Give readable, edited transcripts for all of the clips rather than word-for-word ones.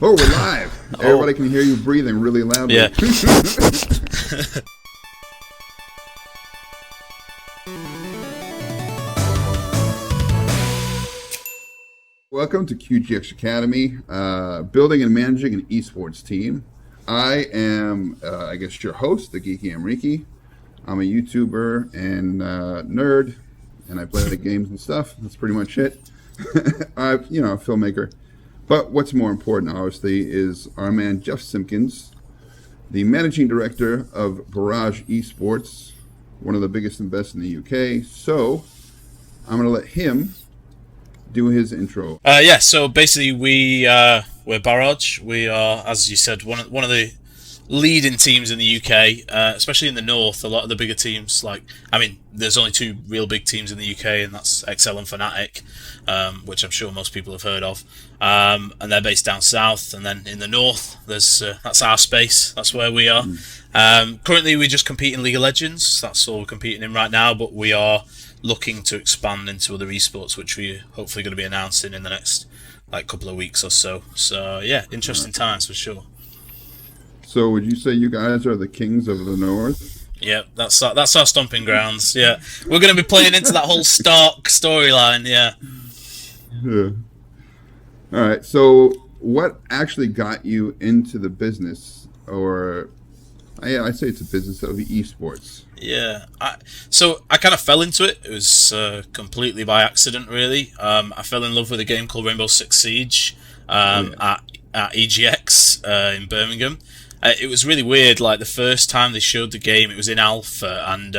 Oh, we're live. Everybody can hear you breathing really loudly. Yeah. Welcome to QGX Academy, building and managing an esports team. I am, I guess, your host, the Geeky Amreeki. I'm a YouTuber and nerd, and I play the games and stuff. That's pretty much it. I'm, a filmmaker. But what's more important, obviously, is our man Jeff Simpkins, the managing director of Barrage ESports, one of the biggest and best in the UK. So I'm going to let him do his intro. So basically we're Barrage. We are, as you said, one of the leading teams in the UK, especially in the north. A lot of the bigger teams, there's only two real big teams in the UK, and that's Excel and Fnatic, which I'm sure most people have heard of. And they're based down south, and then in the north, there's that's our space. That's where we are. Currently, we just compete in League of Legends. That's all we're competing in right now, but we are looking to expand into other esports, which we're hopefully going to be announcing in the next couple of weeks or so. So yeah, interesting times for sure. So would you say you guys are the kings of the north? Yeah, that's our stomping grounds. Yeah, we're going to be playing into that whole Stark storyline. Yeah. All right. So what actually got you into the business, or I say it's a business of esports? Yeah, I kind of fell into it. It was completely by accident, really. I fell in love with a game called Rainbow Six Siege at EGX in Birmingham. It was really weird. Like the first time they showed the game, it was in alpha, and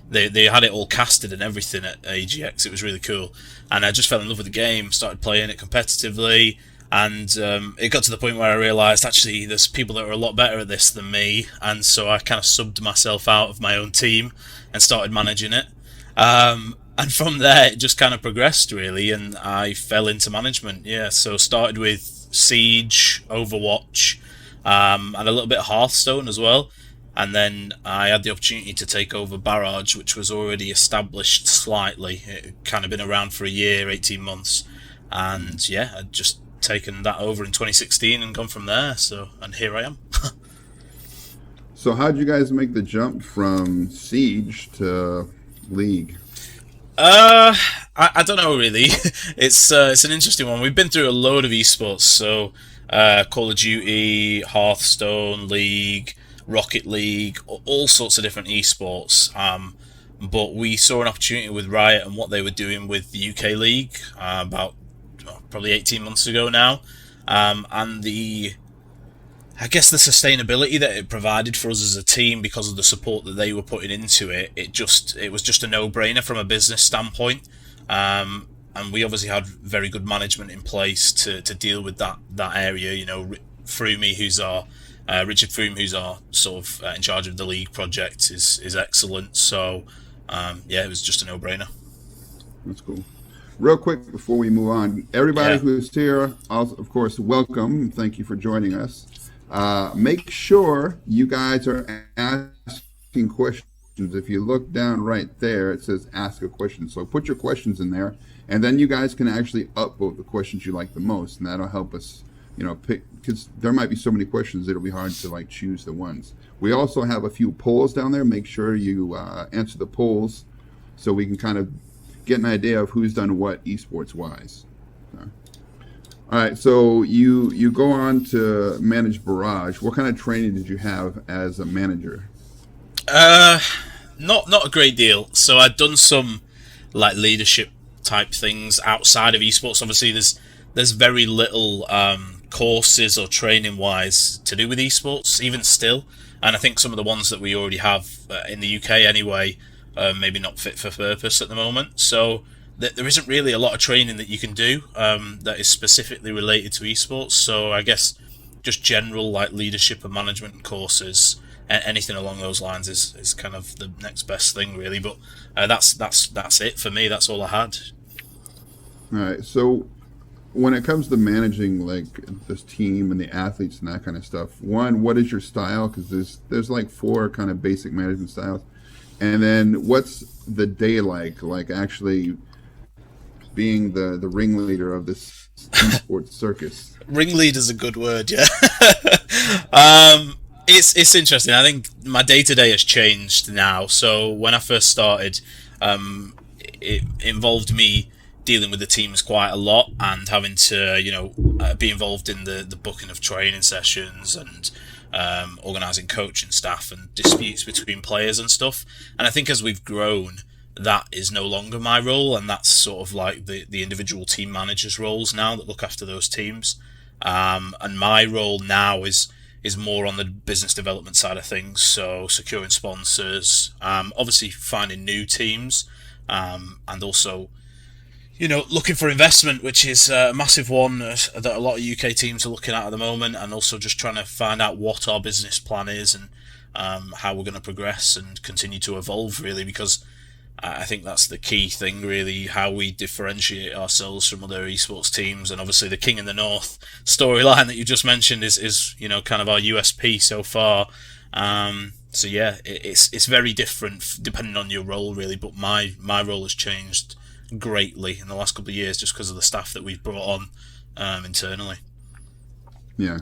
they had it all casted and everything at EGX. It was really cool, and I just fell in love with the game. Started playing it competitively. And it got to the point where I realised actually there's people that are a lot better at this than me, and so I kind of subbed myself out of my own team and started managing it. And from there it just kind of progressed really, and I fell into management. Yeah, so started with Siege, Overwatch, and a little bit of Hearthstone as well. And then I had the opportunity to take over Barrage, which was already established slightly. It had kind of been around for a year, 18 months, and yeah, I just taken that over in 2016 and gone from there. And here I am. So how did you guys make the jump from Siege to League? I don't know really. It's an interesting one. We've been through a load of esports, so Call of Duty, Hearthstone, League, Rocket League, all sorts of different esports. But we saw an opportunity with Riot and what they were doing with the UK League about probably 18 months ago now, and I guess the sustainability that it provided for us as a team because of the support that they were putting into it, it was just a no-brainer from a business standpoint, and we obviously had very good management in place to deal with that area. Froomey, who's our Richard Froome, who's our sort of in charge of the league project, is excellent. So it was just a no-brainer. That's cool. Real quick before we move on, everybody who's here, of course, welcome. Thank you for joining us. Make sure you guys are asking questions. If you look down right there, it says ask a question. So put your questions in there, and then you guys can actually upvote the questions you like the most, and that'll help us, pick, because there might be so many questions it'll be hard to choose the ones. We also have a few polls down there. Make sure you answer the polls so we can kind of get an idea of who's done what esports wise. All right, so you go on to manage Barrage. What kind of training did you have as a manager? Not a great deal. So I'd done some leadership type things outside of esports. Obviously there's very little courses or training wise to do with esports even still, and I think some of the ones that we already have in the UK anyway, maybe not fit for purpose at the moment. So there isn't really a lot of training that you can do that is specifically related to esports. So I guess just general leadership and management courses, anything along those lines is kind of the next best thing really. But that's it for me. That's all I had. All right. So when it comes to managing this team and the athletes and that kind of stuff, one, what is your style? Because there's 4 kind of basic management styles. And then what's the day like actually being the ringleader of this esports circus? Ringleader's a good word, yeah. It's interesting. I think my day to day has changed now. So when I first started, it involved me dealing with the teams quite a lot and having to, be involved in the booking of training sessions and organising coaching staff and disputes between players and stuff. And I think as we've grown, that is no longer my role, and that's sort of like the individual team managers' roles now that look after those teams. And my role now is more on the business development side of things, so securing sponsors, obviously finding new teams, and also, looking for investment, which is a massive one that a lot of UK teams are looking at the moment, and also just trying to find out what our business plan is and how we're going to progress and continue to evolve, really, because I think that's the key thing, really, how we differentiate ourselves from other esports teams. And obviously the King in the North storyline that you just mentioned is kind of our USP so far. So yeah, it's very different depending on your role, really, but my role has changed greatly in the last couple of years just because of the staff that we've brought on internally. Yeah.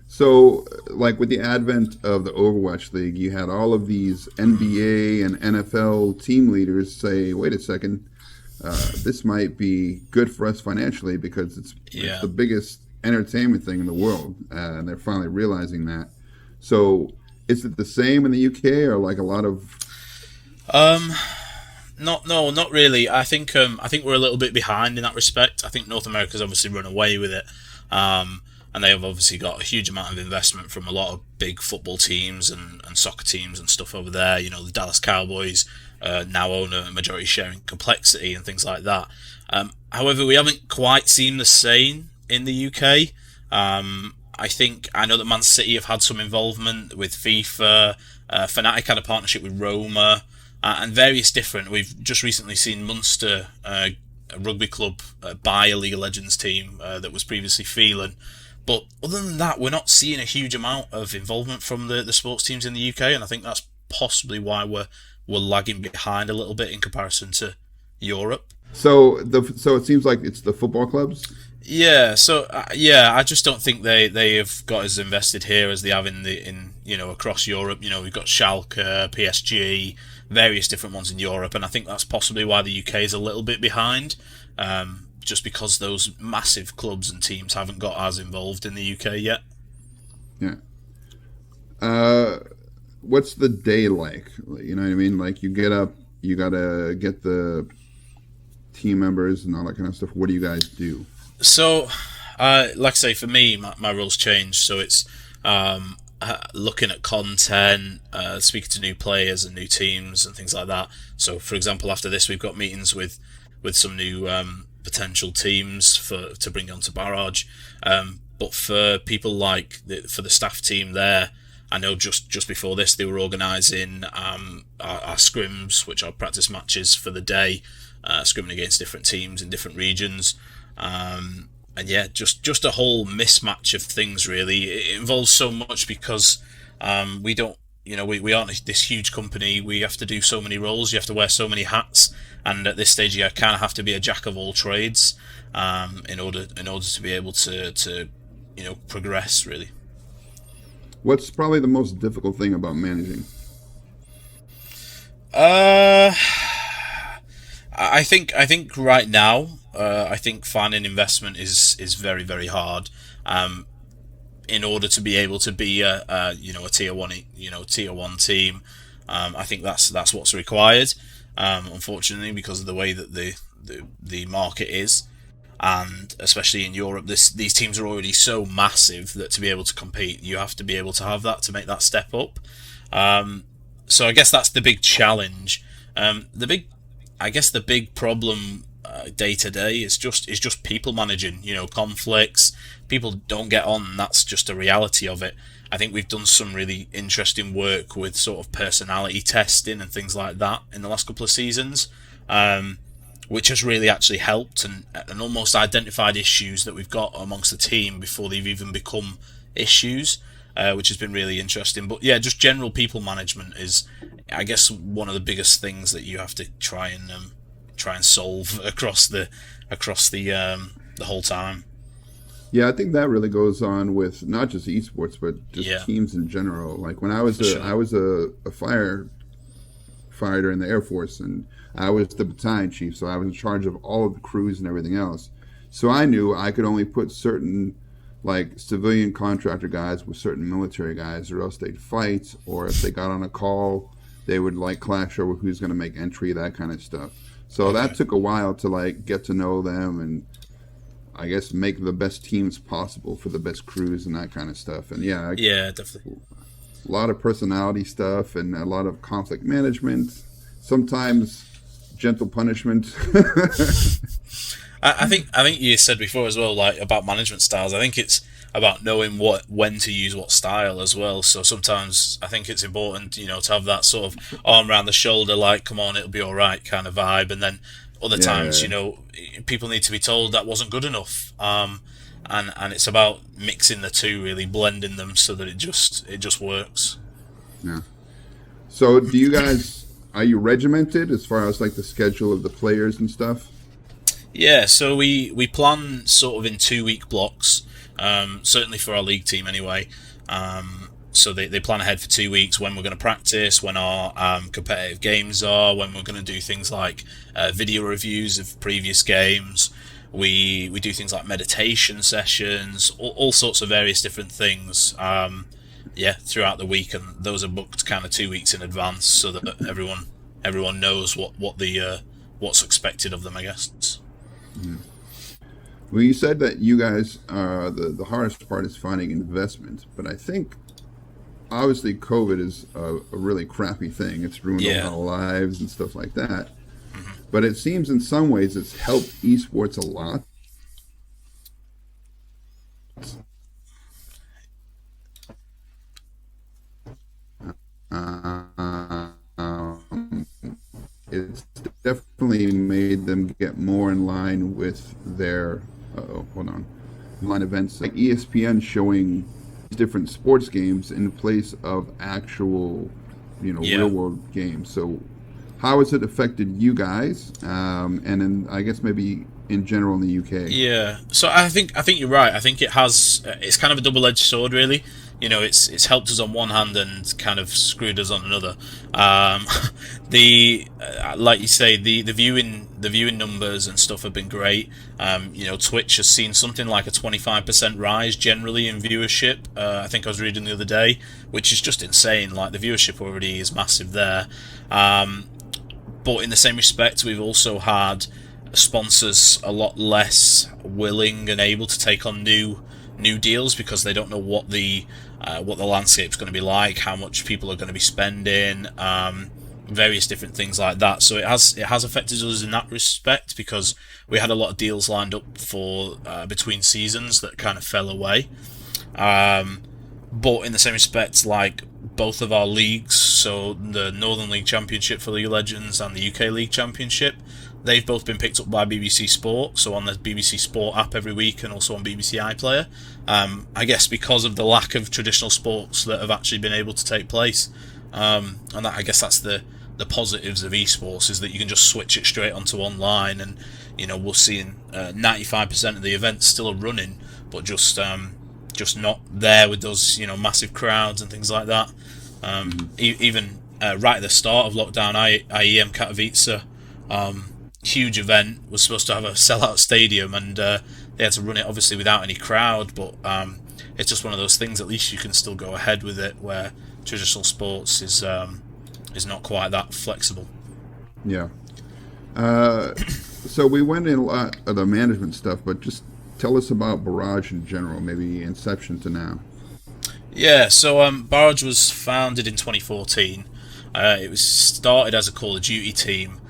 So, like with the advent of the Overwatch League, you had all of these NBA and NFL team leaders say, wait a second, this might be good for us financially because it's the biggest entertainment thing in the world. And they're finally realizing that. So, is it the same in the UK or like a lot of... Not really. I think we're a little bit behind in that respect. I think North America's obviously run away with it. And they have obviously got a huge amount of investment from a lot of big football teams and soccer teams and stuff over there. The Dallas Cowboys now own a majority share in Complexity and things like that. However, we haven't quite seen the same in the UK. I know that Man City have had some involvement with FIFA. Fnatic had a partnership with Roma and various different. We've just recently seen Munster, a rugby club, buy a League of Legends team that was previously Phelan. But other than that, we're not seeing a huge amount of involvement from the sports teams in the UK, and I think that's possibly why we're lagging behind a little bit in comparison to Europe. So it seems like it's the football clubs? Yeah, so I just don't think they have got as invested here as they have in across Europe. We've got Schalke, PSG, various different ones in Europe, and I think that's possibly why the UK is a little bit behind. Just because those massive clubs and teams haven't got as involved in the UK yet. Yeah. What's the day like? You know what I mean? Like you get up, you gotta get the team members and all that kind of stuff. What do you guys do? So, like I say, for me, my role's changed. So it's looking at content, speaking to new players and new teams and things like that. So, for example, after this, we've got meetings with some new potential teams to bring onto Barrage. But for people like for the staff team there, I know just before this they were organising our scrims, which are practice matches for the day, scrimming against different teams in different regions. And yeah, just a whole mismatch of things, really. It involves so much because we don't, we aren't this huge company. We have to do so many roles. You have to wear so many hats, and at this stage, you kind of have to be a jack of all trades in order to be able to progress, really. What's probably the most difficult thing about managing? I think right now, I think finding investment is very, very hard. In order to be able to be a tier one team, I think that's what's required. Unfortunately, because of the way that the market is, and especially in Europe, these teams are already so massive that to be able to compete, you have to be able to have that to make that step up. So I guess that's the big challenge. The big problem day to day is just people managing. Conflicts. People don't get on, and that's just a reality of it. I think we've done some really interesting work with sort of personality testing and things like that in the last couple of seasons, which has really actually helped and almost identified issues that we've got amongst the team before they've even become issues, which has been really interesting. But yeah, just general people management is, I guess, one of the biggest things that you have to try and solve across the whole time. Yeah, I think that really goes on with not just esports, but just Yeah, teams in general. Like when for I sure. was a firefighter in the Air Force, and I was the battalion chief, so I was in charge of all of the crews and everything else. So I knew I could only put certain like civilian contractor guys with certain military guys, or else they'd fight, or if they got on a call, they would like clash over who's going to make entry, that kind of stuff. So that Okay. took a while to like get to know them and I guess make the best teams possible for the best crews and that kind of stuff. And yeah, Yeah, definitely. a lot of personality stuff and a lot of conflict management. Sometimes gentle punishment. I think you said before as well, like about management styles. I think it's about knowing when to use what style as well. So sometimes I think it's important, to have that sort of arm around the shoulder, like "come on, it'll be all right" kind of vibe, and then other Yeah, times, yeah, people need to be told that wasn't good enough. And it's about mixing the two, really blending them so that it just works. yeah. So do you guys are you regimented as far as like the schedule of the players and stuff? Yeah, so we plan sort of in 2 week blocks, certainly for our league team anyway. So they plan ahead for 2 weeks when we're going to practice, when our competitive games are, when we're going to do things like video reviews of previous games. We do things like meditation sessions, all sorts of various different things. Yeah, throughout the week, and those are booked kind of 2 weeks in advance so that everyone knows what's expected of them, I guess. Well, you said that you guys the hardest part is finding investment, but I think obviously COVID is a really crappy thing. It's ruined a Yeah. lot of lives and stuff like that. But it seems in some ways it's helped esports a lot. Um, it's definitely made them get more in line with their hold on, line events like ESPN showing different sports games in place of actual, real Yeah. world games. So how has it affected you guys? And then I guess maybe in general in the UK. Yeah, so I think you're right. I think it has. It's kind of a double-edged sword, really. It's helped us on one hand and kind of screwed us on another. Um, the like you say, the viewing numbers and stuff have been great. Twitch has seen something like a 25% rise generally in viewership. I think I was reading the other day, which is just insane. Like the viewership already is massive there. But in the same respect, we've also had sponsors a lot less willing and able to take on new deals because they don't know what the landscape's going to be like, how much people are going to be spending, various different things like that. So it has affected us in that respect because we had a lot of deals lined up for between seasons that kind of fell away. But in the same respect, like both of our leagues, so the Northern League Championship for League of Legends and the UK League Championship, they've both been picked up by BBC Sport, so on the BBC Sport app every week and also on BBC iPlayer. I guess because of the lack of traditional sports that have actually been able to take place. And I guess that's the positives of esports, is that you can just switch it straight onto online, and we're seeing 95% of the events still are running, but just not there with those massive crowds and things like that. Even right at the start of lockdown, IEM Katowice, huge event, was supposed to have a sellout stadium, and they had to run it obviously without any crowd. But it's just one of those things. At least you can still go ahead with it, where traditional sports is not quite that flexible. Yeah. So we went in a lot of the management stuff, but just tell us about Barrage in general, maybe inception to now. Yeah, so Barrage was founded in 2014. It was started as a Call of Duty team,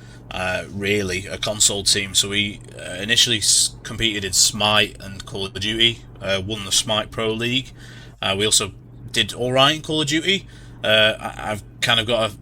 really, a console team. So we initially competed in Smite and Call of Duty, won the Smite Pro League. We also did alright in Call of Duty. I've kind of got a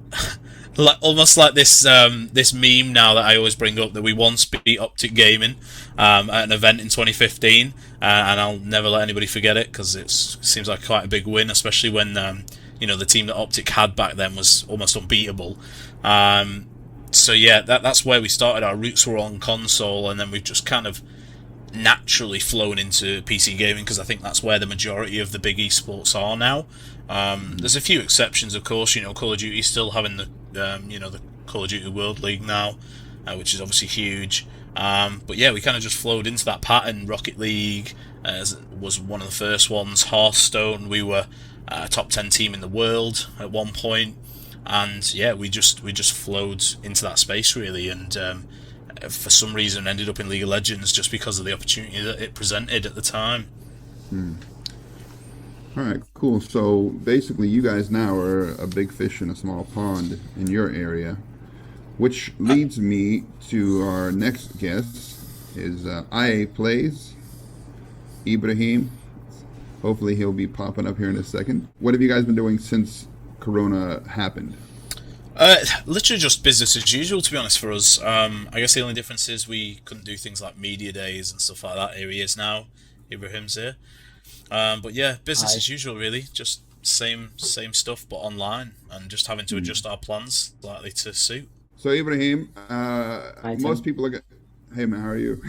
almost like this meme now that I always bring up, that we once beat Optic Gaming at an event in 2015, and I'll never let anybody forget it because it seems like quite a big win, especially when the team that Optic had back then was almost unbeatable. So yeah, that's where we started. Our roots were on console, and then we've just kind of naturally flown into PC gaming because I think that's where the majority of the big esports are now. There's a few exceptions, of course. Call of Duty still having the the Call of Duty World League now, which is obviously huge. But yeah, we kind of just flowed into that pattern. Rocket League was one of the first ones. Hearthstone, we were a top 10 team in the world at one point, and yeah, we just flowed into that space really, and for some reason ended up in League of Legends just because of the opportunity that it presented at the time. All right, cool. So basically, you guys now are a big fish in a small pond in your area, which leads me to our next guest. Is IA Plays, Ibrahim. Hopefully, he'll be popping up here in a second. What have you guys been doing since Corona happened? Literally just business as usual, to be honest, for us. I guess the only difference is we couldn't do things like media days and stuff like that. Here he is now. Ibrahim's here. But yeah, business as usual, really. Just same stuff, but online, and just having to adjust our plans slightly to suit. So Ibrahim, most people are. Hey man, how are you?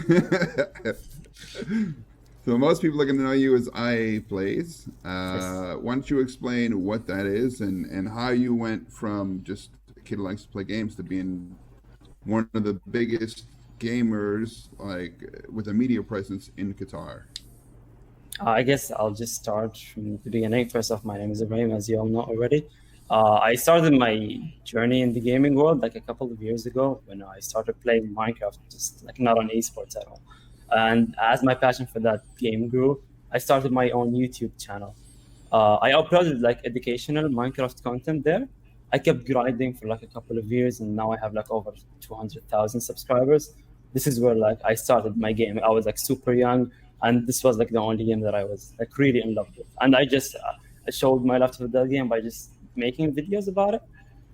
So most people are going to know you as IA Plays. Why don't you explain what that is and how you went from just a kid who likes to play games to being one of the biggest gamers, like with a media presence in Qatar? I guess I'll just start from the beginning. First off, my name is Ibrahim, as you all know already. I started my journey in the gaming world like a couple of years ago when I started playing Minecraft, just like not on esports at all. And as my passion for that game grew, I started my own YouTube channel. I uploaded like educational Minecraft content there. I kept grinding for like a couple of years, and now I have like over 200,000 subscribers. This is where like I started my game. I was like super young, and this was like the only game that I was like really in love with. And I just showed my love for that game by just making videos about it.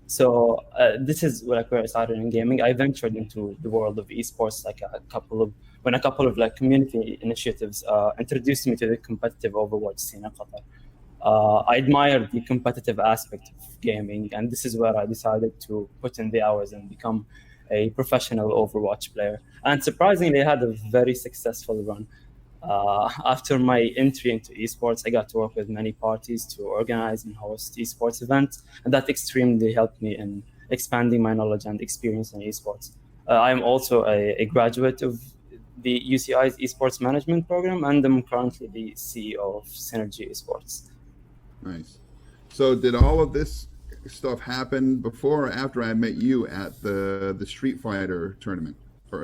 So this is like where I started in gaming. I ventured into the world of esports like a couple of like community initiatives introduced me to the competitive Overwatch scene in Qatar. I admire the competitive aspect of gaming, and this is where I decided to put in the hours and become a professional Overwatch player. And surprisingly, I had a very successful run. After my entry into esports, I got to work with many parties to organize and host esports events, and that extremely helped me in expanding my knowledge and experience in esports. I'm also a graduate of the UCI's esports management program, and I'm currently the CEO of SNRG Esports. Nice. So did all of this stuff happen before or after I met you at the Street Fighter tournament?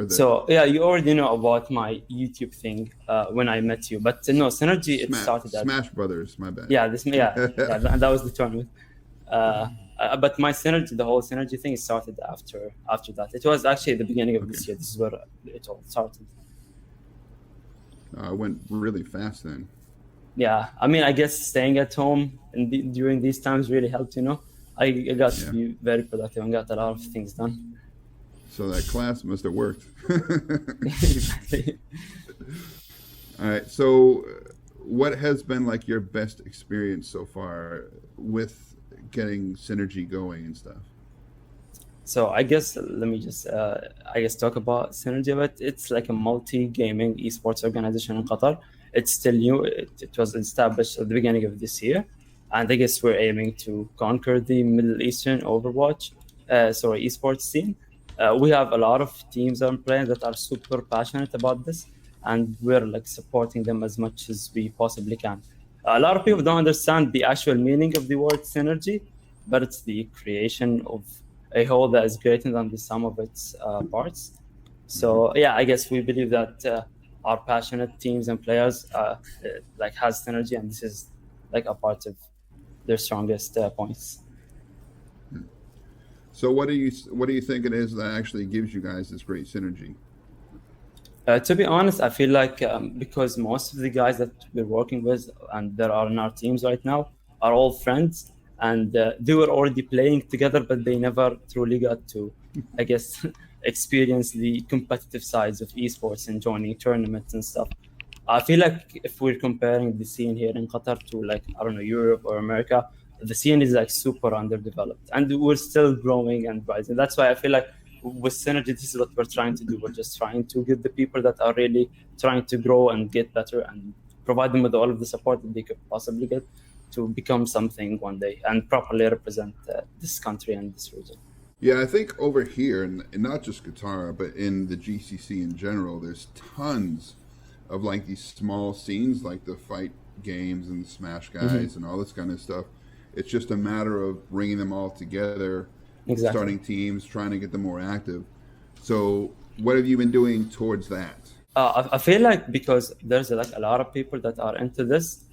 So yeah, you already know about my YouTube thing when I met you, but no, Synergy it started at Smash Brothers. My bad. Yeah, that was the tournament. But my Synergy, the whole Synergy thing, started after that. It was actually the beginning of this year. This is where it all started. It went really fast then. Yeah, I mean, I guess staying at home and during these times really helped. I got to be very productive and got a lot of things done. So that class must have worked. Exactly. All right. So what has been like your best experience so far with getting Synergy going and stuff? So I guess let me just talk about Synergy. But it's like a multi-gaming esports organization in Qatar. It's still new. It was established at the beginning of this year, and I guess we're aiming to conquer the Middle Eastern esports scene. We have a lot of teams and players that are super passionate about this, and we're like supporting them as much as we possibly can. A lot of people don't understand the actual meaning of the word synergy, but it's the creation of a whole that is greater than the sum of its parts. So yeah, I guess we believe that our passionate teams and players like has synergy, and this is like a part of their strongest points. So what do you think it is that actually gives you guys this great synergy? To be honest, I feel like because most of the guys that we're working with and that are in our teams right now are all friends, and they were already playing together, but they never truly got to, I guess, experience the competitive sides of esports and joining tournaments and stuff. I feel like if we're comparing the scene here in Qatar to like, I don't know, Europe or America, the scene is like super underdeveloped, and we're still growing and rising. That's why I feel like with Synergy, this is what we're trying to do. We're just trying to get the people that are really trying to grow and get better and provide them with all of the support that they could possibly get to become something one day and properly represent this country and this region. Yeah, I think over here, and not just Qatar, but in the GCC in general, there's tons of like these small scenes, like the fight games and the Smash guys and all this kind of stuff. It's just a matter of bringing them all together, starting teams, trying to get them more active. So, what have you been doing towards that? I feel like because there's like a lot of people that are into this,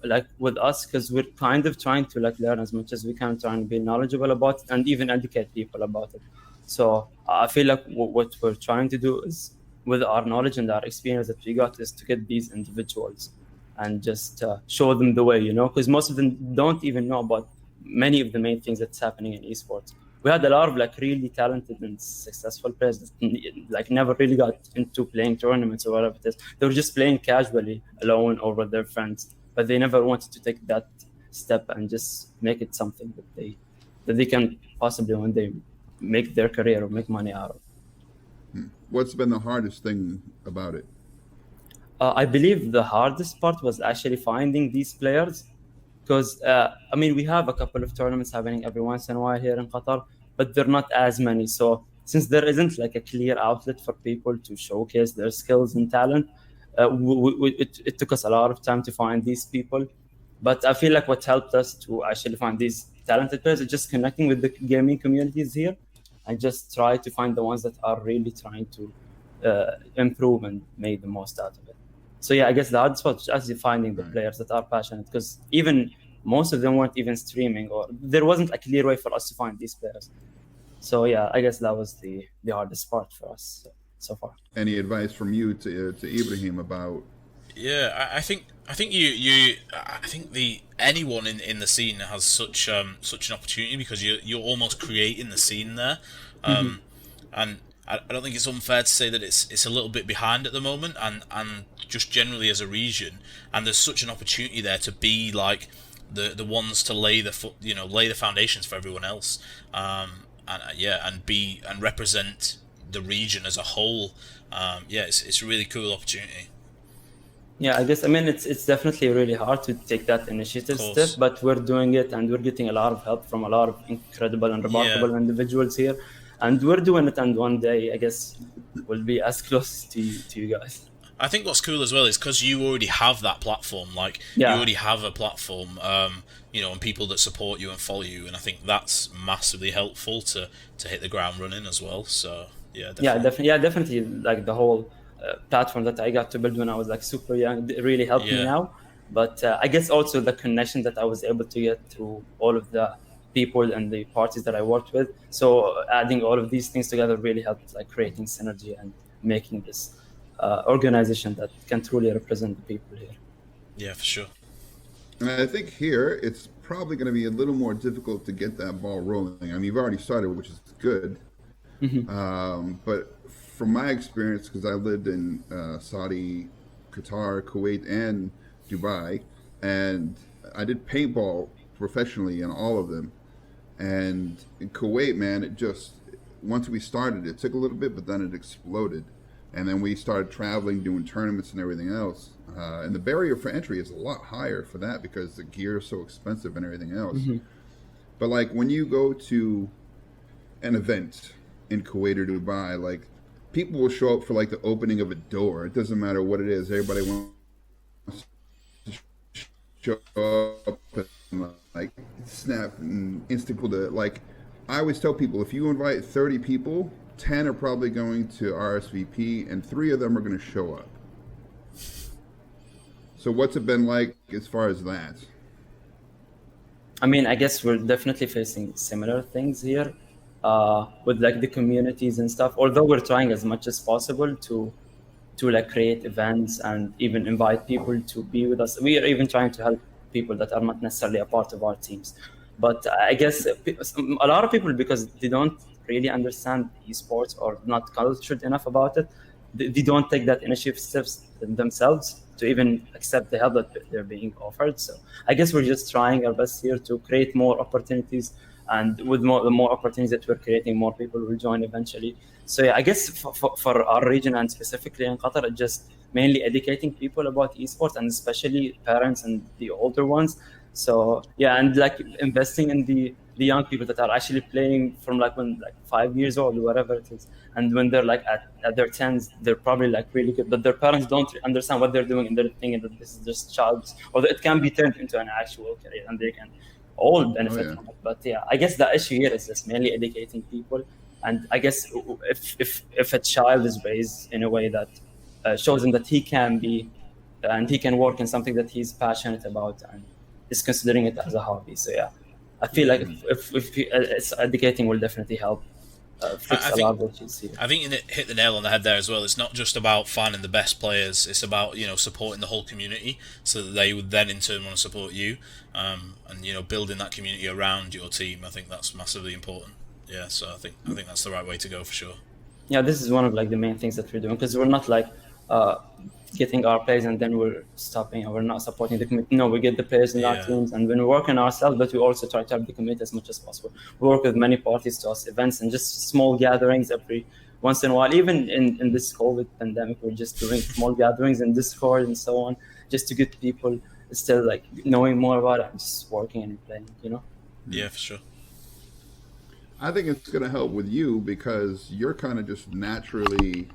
like with us, because we're kind of trying to like learn as much as we can, trying to be knowledgeable about it and even educate people about it. So I feel like what we're trying to do is, with our knowledge and our experience that we got, is to get these individuals and just show them the way, you know, because most of them don't even know about many of the main things that's happening in esports. We had a lot of like really talented and successful players that like never really got into playing tournaments or whatever it is. They were just playing casually alone or with their friends, but they never wanted to take that step and just make it something that they can possibly one day make their career or make money out of. What's been the hardest thing about it? I believe the hardest part was actually finding these players, because I mean, we have a couple of tournaments happening every once in a while here in Qatar, but they're not as many. So since there isn't like a clear outlet for people to showcase their skills and talent, it took us a lot of time to find these people. But I feel like what helped us to actually find these talented players is just connecting with the gaming communities here and just try to find the ones that are really trying to improve and make the most out of it. So yeah, I guess the hardest part is actually finding the players that are passionate, because even most of them weren't even streaming, or there wasn't a clear way for us to find these players. So yeah, I guess that was the hardest part for us so far. Any advice from you to Ibrahim about? Yeah, I think anyone in the scene has such an opportunity, because you're almost creating the scene there, and I don't think it's unfair to say that it's a little bit behind at the moment, and just generally as a region, and there's such an opportunity there to be like the ones to lay the foundations for everyone else, and represent the region as a whole. It's a really cool opportunity. Yeah, I guess, I mean, it's definitely really hard to take that initiative step, but we're doing it, and we're getting a lot of help from a lot of incredible and remarkable individuals here, and we're doing it, and one day, I guess, we'll be as close to you guys. I think what's cool as well is because you already have that platform, you already have a platform, and people that support you and follow you, and I think that's massively helpful to hit the ground running as well. So yeah, definitely, like the whole platform that I got to build when I was like super young, it really helped me now. But I guess also the connection that I was able to get through all of the people and the parties that I worked with. So adding all of these things together really helped, like creating synergy and making this organization that can truly represent the people here. Yeah, for sure. And I think here it's probably going to be a little more difficult to get that ball rolling. I mean, you've already started, which is good. But from my experience, because I lived in Saudi, Qatar, Kuwait, and Dubai, and I did paintball professionally in all of them. And in Kuwait, man, it just, once we started, it took a little bit, but then it exploded. And then we started traveling, doing tournaments and everything else. And the barrier for entry is a lot higher for that because the gear is so expensive and everything else. But like when you go to an event in Kuwait or Dubai, like people will show up for like the opening of a door. It doesn't matter what it is. Everybody wants to show up and like snap and instant cool to, like, I always tell people, if you invite 30 people, 10 are probably going to RSVP and 3 of them are going to show up. So what's it been like as far as that? I mean, I guess we're definitely facing similar things here with like the communities and stuff, although we're trying as much as possible to like create events and even invite people to be with us. We are even trying to help people that are not necessarily a part of our teams. But I guess a lot of people, because they don't really understand esports or not cultured enough about it, they don't take that initiative steps themselves to even accept the help that they're being offered. So I guess we're just trying our best here to create more opportunities And with the more opportunities that we're creating, more people will join eventually. So yeah, I guess for our region and specifically in Qatar, it's just mainly educating people about esports, and especially parents and the older ones. So yeah, and like investing in the young people that are actually playing from like when like 5 years old or whatever it is, and when they're like at their tens, they're probably like really good, but their parents don't understand what they're doing, and they're thinking that this is just child's, or that it can be turned into an actual career, and they can all benefit from it. But yeah, I guess the issue here is just mainly educating people, and I guess if a child is raised in a way that shows him that he can be and he can work in something that he's passionate about and is considering it as a hobby. So yeah, I feel like if it's educating will definitely help fix a lot of what you see. I think you hit the nail on the head there as well. It's not just about finding the best players. It's about supporting the whole community so that they would then in turn want to support you, and building that community around your team. I think that's massively important. Yeah, so I think that's the right way to go for sure. Yeah, this is one of like the main things that we're doing, because we're not like getting our players and then we're stopping and we're not supporting the community. No, we get the players in our teams and when we work on ourselves, but we also try to help the community as much as possible. We work with many parties to host events and just small gatherings every once in a while. Even in this COVID pandemic, we're just doing small gatherings in Discord and so on, just to get people still like knowing more about it and just working and playing, Yeah, for sure. I think it's going to help with you because you're kind of just naturally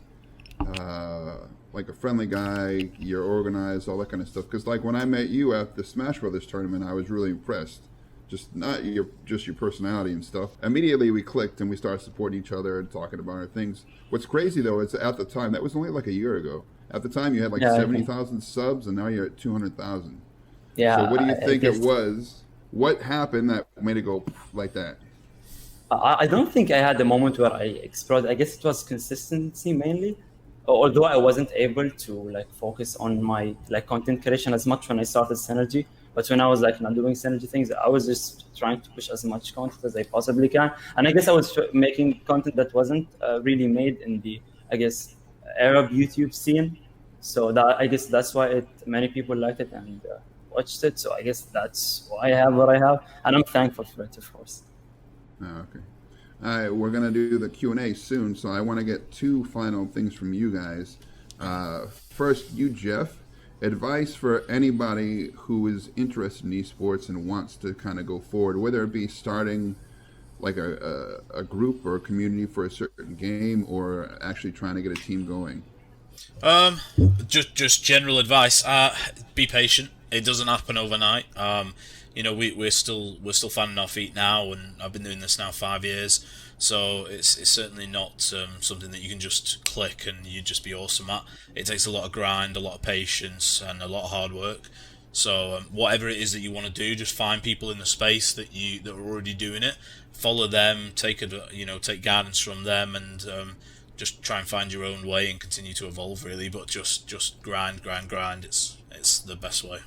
like a friendly guy. You're organized, all that kind of stuff. Because like when I met you at the Smash Brothers tournament, I was really impressed. Just your personality and stuff. Immediately we clicked and we started supporting each other and talking about our things. What's crazy though is at the time, that was only like a year ago. At the time you had like 70,000 subs and now you're at 200,000. Yeah. So what do you think it was? What happened that made it go like that? I don't think I had a moment where I exploded. I guess it was consistency mainly, although I wasn't able to like focus on my like content creation as much when I started SNRG. But when I was like not doing SNRG things, I was just trying to push as much content as I possibly can. And I guess I was making content that wasn't really made in the, I guess, Arab YouTube scene. So that I guess that's why many people liked it and watched it. So I guess that's why I have what I have, and I'm thankful for it, of course. Oh, okay. All right, we're going to do the Q&A soon, so I want to get two final things from you guys. First, you, Jeff, advice for anybody who is interested in esports and wants to kind of go forward, whether it be starting like a group or a community for a certain game or actually trying to get a team going. Just general advice. Be patient. It doesn't happen overnight. We're still finding our feet now, and I've been doing this now 5 years, so it's certainly not something that you can just click and you just be awesome at. It takes a lot of grind, a lot of patience, and a lot of hard work. So whatever it is that you want to do, just find people in the space that are already doing it, follow them, take guidance from them, and just try and find your own way and continue to evolve really. But just grind. It's the best way.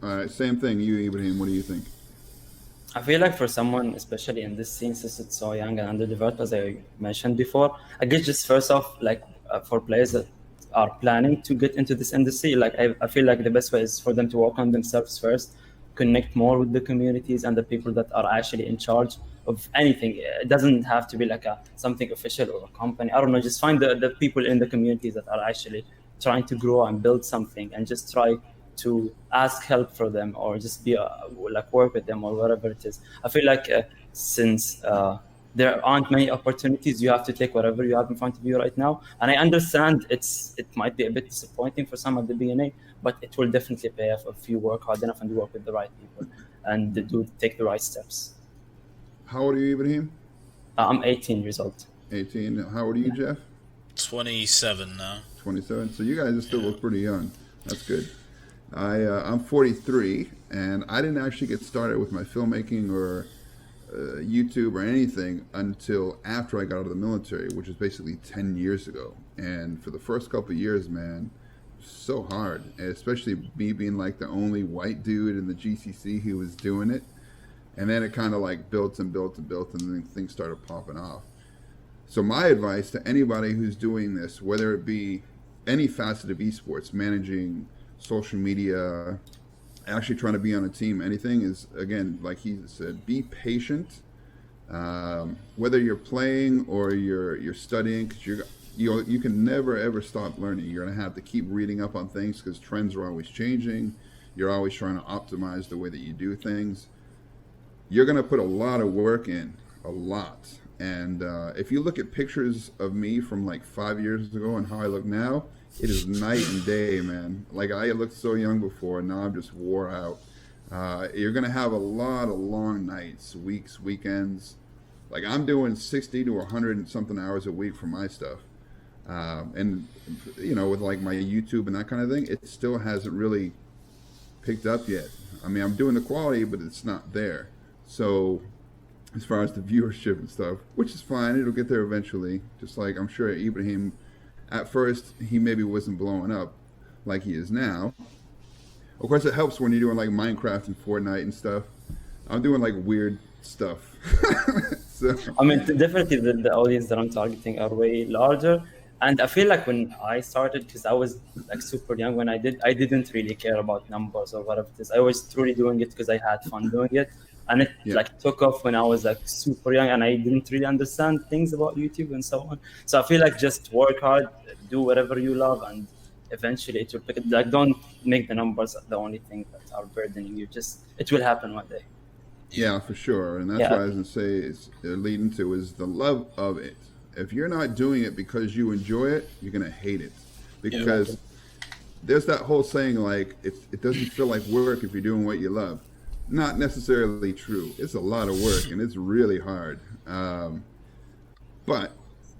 All right, same thing. You, Ibrahim, what do you think? I feel like for someone, especially in this scene, since it's so young and underdeveloped, as I mentioned before, I guess just first off, like for players that are planning to get into this industry, like I feel like the best way is for them to work on themselves first, connect more with the communities and the people that are actually in charge of anything. It doesn't have to be like something official or a company. I don't know, just find the people in the communities that are actually trying to grow and build something, and just try to ask help for them or just be like work with them or whatever it is. I feel like since there aren't many opportunities, you have to take whatever you have in front of you right now. And I understand it might be a bit disappointing for some at the beginning, but it will definitely pay off if you work hard enough and work with the right people and take the right steps. How old are you, Ibrahim? I'm 18 years old. 18. How old are you, Jeff? 27 now. 27. So you guys still look pretty young. That's good. I'm 43, and I didn't actually get started with my filmmaking or YouTube or anything until after I got out of the military, which is basically 10 years ago. And for the first couple of years, man, so hard, and especially me being like the only white dude in the GCC who was doing it. And then it kind of like built, and then things started popping off. So my advice to anybody who's doing this, whether it be any facet of esports, managing social media, actually trying to be on a team, anything is, again, like he said, be patient. Whether you're playing or you're studying, because you can never ever stop learning. You're gonna have to keep reading up on things because trends are always changing. You're always trying to optimize the way that you do things. You're gonna put a lot of work in, a lot. And if you look at pictures of me from like 5 years ago and how I look now, it is night and day, man. Like I looked so young before, and now I'm just wore out. You're gonna have a lot of long nights, weeks, weekends. Like I'm doing 60 to 100 and something hours a week for my stuff. And with like my YouTube and that kind of thing, it still hasn't really picked up yet. I mean, I'm doing the quality, but it's not there. So as far as the viewership and stuff, which is fine, it'll get there eventually. Just like I'm sure Ibrahim, at first, he maybe wasn't blowing up like he is now. Of course, it helps when you're doing like Minecraft and Fortnite and stuff. I'm doing like weird stuff. So. I mean, definitely the audience that I'm targeting are way larger. And I feel like when I started, because I was like super young when I didn't really care about numbers or whatever it is. I was truly doing it because I had fun doing it. And it like took off when I was like super young, and I didn't really understand things about YouTube and so on. So I feel like just work hard, do whatever you love, and eventually it will pick it. Like, don't make the numbers the only thing that are burdening you. Just, it will happen one day. Yeah, for sure. And that's what I was going to say is leading to is the love of it. If you're not doing it because you enjoy it, you're going to hate it. Because there's that whole saying, like, it doesn't feel like work if you're doing what you love. Not necessarily true. It's a lot of work, and it's really hard. But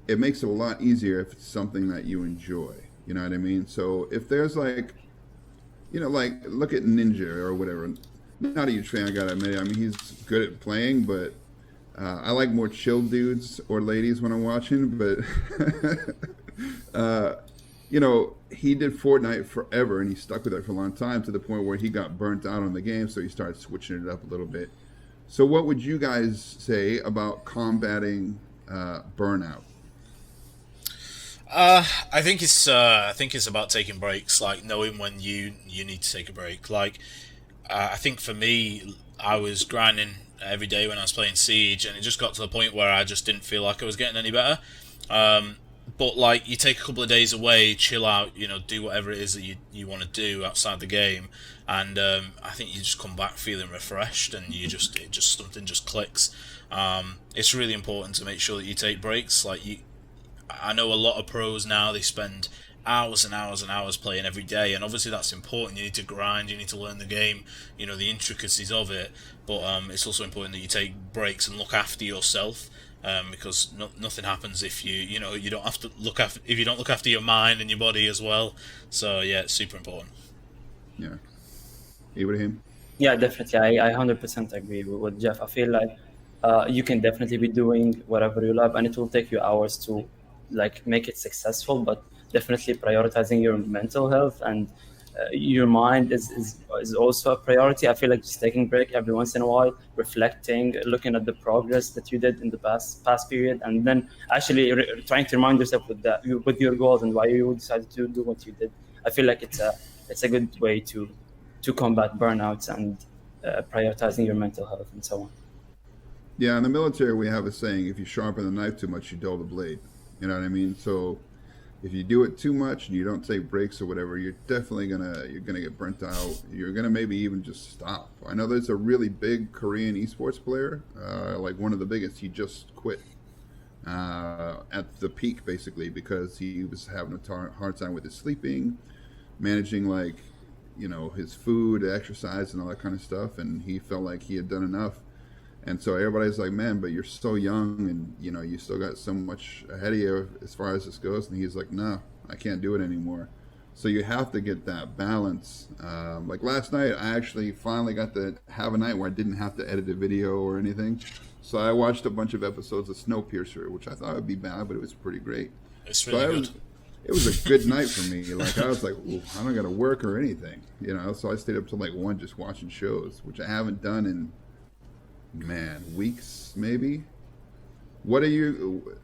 it makes it a lot easier if it's something that you enjoy. You know what I mean? So if there's like, like look at Ninja or whatever. Not a huge fan, I gotta admit. I mean, he's good at playing, but I like more chill dudes or ladies when I'm watching. But he did Fortnite forever, and he stuck with it for a long time to the point where he got burnt out on the game, so he started switching it up a little bit. So what would you guys say about combating burnout? I think it's about taking breaks, like knowing when you need to take a break. Like, I think for me, I was grinding every day when I was playing Siege, and it just got to the point where I just didn't feel like I was getting any better. But like, you take a couple of days away, chill out, do whatever it is that you want to do outside the game, and I think you just come back feeling refreshed, and something just clicks. It's really important to make sure that you take breaks. Like, I know a lot of pros now, they spend hours and hours and hours playing every day, and obviously that's important. You need to grind, you need to learn the game, the intricacies of it, but it's also important that you take breaks and look after yourself, because nothing happens if you don't have to look after, if you don't look after your mind and your body as well. So yeah, it's super important. Yeah. Ibrahim? Yeah, definitely. I 100% agree with Jeff. I feel like you can definitely be doing whatever you love, and it will take you hours to like make it successful, but definitely prioritizing your mental health and your mind is also a priority. I feel like just taking a break every once in a while, reflecting, looking at the progress that you did in the past period, and then actually trying to remind yourself with your goals and why you decided to do what you did. I feel like it's a good way to combat burnouts and prioritizing your mental health and so on. Yeah, in the military we have a saying: if you sharpen the knife too much, you dull the blade. You know what I mean? So if you do it too much and you don't take breaks or whatever, you're definitely gonna get burnt out. You're gonna maybe even just stop. I know there's a really big Korean esports player, like one of the biggest. He just quit at the peak, basically, because he was having a hard time with his sleeping, managing his food, exercise, and all that kind of stuff. And he felt like he had done enough. And so everybody's like, man, but you're so young, and you still got so much ahead of you as far as this goes. And he's like, no, I can't do it anymore. So you have to get that balance. Like last night, I actually finally got to have a night where I didn't have to edit a video or anything. So I watched a bunch of episodes of Snowpiercer, which I thought would be bad, but it was pretty great. It's really good. It was a good night for me. Like I was like, ooh, I don't got to work or anything, So I stayed up till like 1 just watching shows, which I haven't done in weeks maybe. What are you,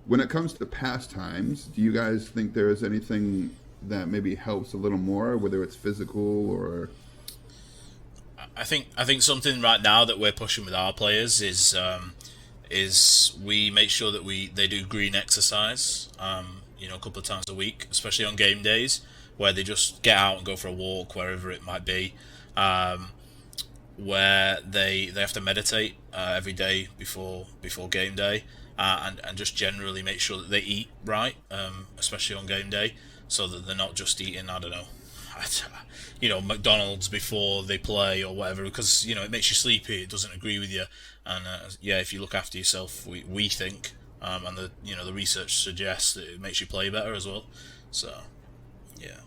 when it comes to pastimes, do you guys think there is anything that maybe helps a little more, whether it's physical or I think something right now that we're pushing with our players is we make sure that they do green exercise, you know, a couple of times a week, especially on game days, where they just get out and go for a walk wherever it might be, where they have to meditate every day before game day, and just generally make sure that they eat right, especially on game day, so that they're not just eating, I don't know, you know, McDonald's before they play or whatever, because, you know, it makes you sleepy, it doesn't agree with you, and yeah, if you look after yourself, we think, and the, you know, the research suggests that it makes you play better as well. So yeah.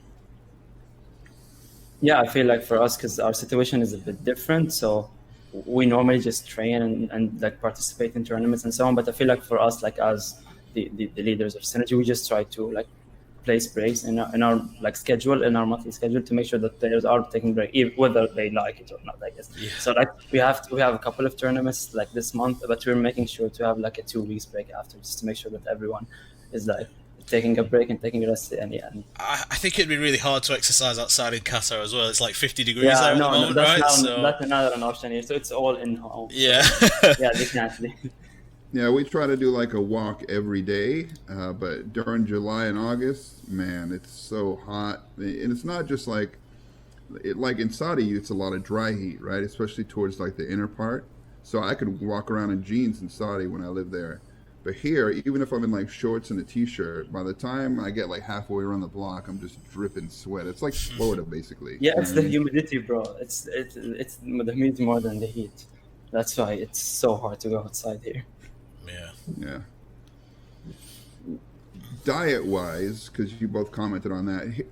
Yeah, I feel like for us, because our situation is a bit different, so we normally just train and like participate in tournaments and so on. But I feel like for us, like as the leaders of SNRG, we just try to like place breaks in our like schedule, in our monthly schedule, to make sure that players are taking break, whether they like it or not, I guess. Yeah. So like we have a couple of tournaments like this month, but we're making sure to have like a 2 weeks break after, just to make sure that everyone is like taking a break and taking a rest. And yeah, I think it'd be really hard to exercise outside in Qatar as well. It's like 50 degrees yeah, there at no, the moment, that's right? that's another an option here. So it's all in home. Yeah. Yeah, definitely. Yeah, we try to do like a walk every day, but during July and August, man, it's so hot, and it's not just like like in Saudi, it's a lot of dry heat, right? Especially towards like the inner part. So I could walk around in jeans in Saudi when I lived there, but here, even if I'm in like shorts and a t-shirt, by the time I get like halfway around the block, I'm just dripping sweat. It's like Florida, basically. Yeah, it's the humidity, bro. It's the humidity more than the heat. That's why it's so hard to go outside here. Yeah. Yeah. Diet-wise, because you both commented on that,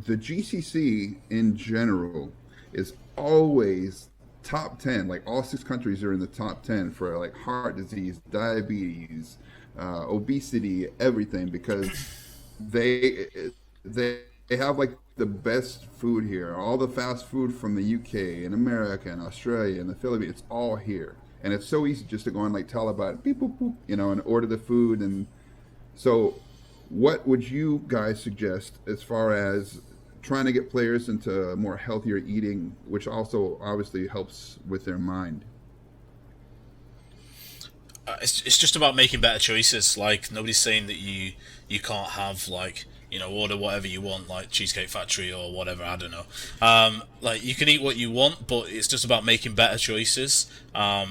the GCC in general is always top 10. Like all 6 countries are in the top 10 for like heart disease, diabetes, obesity, everything, because they have like the best food here. All the fast food from the UK and America and Australia and the Philippines, it's all here. And it's so easy just to go on like Talabat, beep, boop, boop, you know, and order the food. And so what would you guys suggest as far as trying to get players into more healthier eating, which also obviously helps with their mind? It's just about making better choices. Like, nobody's saying that you can't have, like, you know, order whatever you want, like Cheesecake Factory or whatever, I don't know. Like, you can eat what you want, but it's just about making better choices.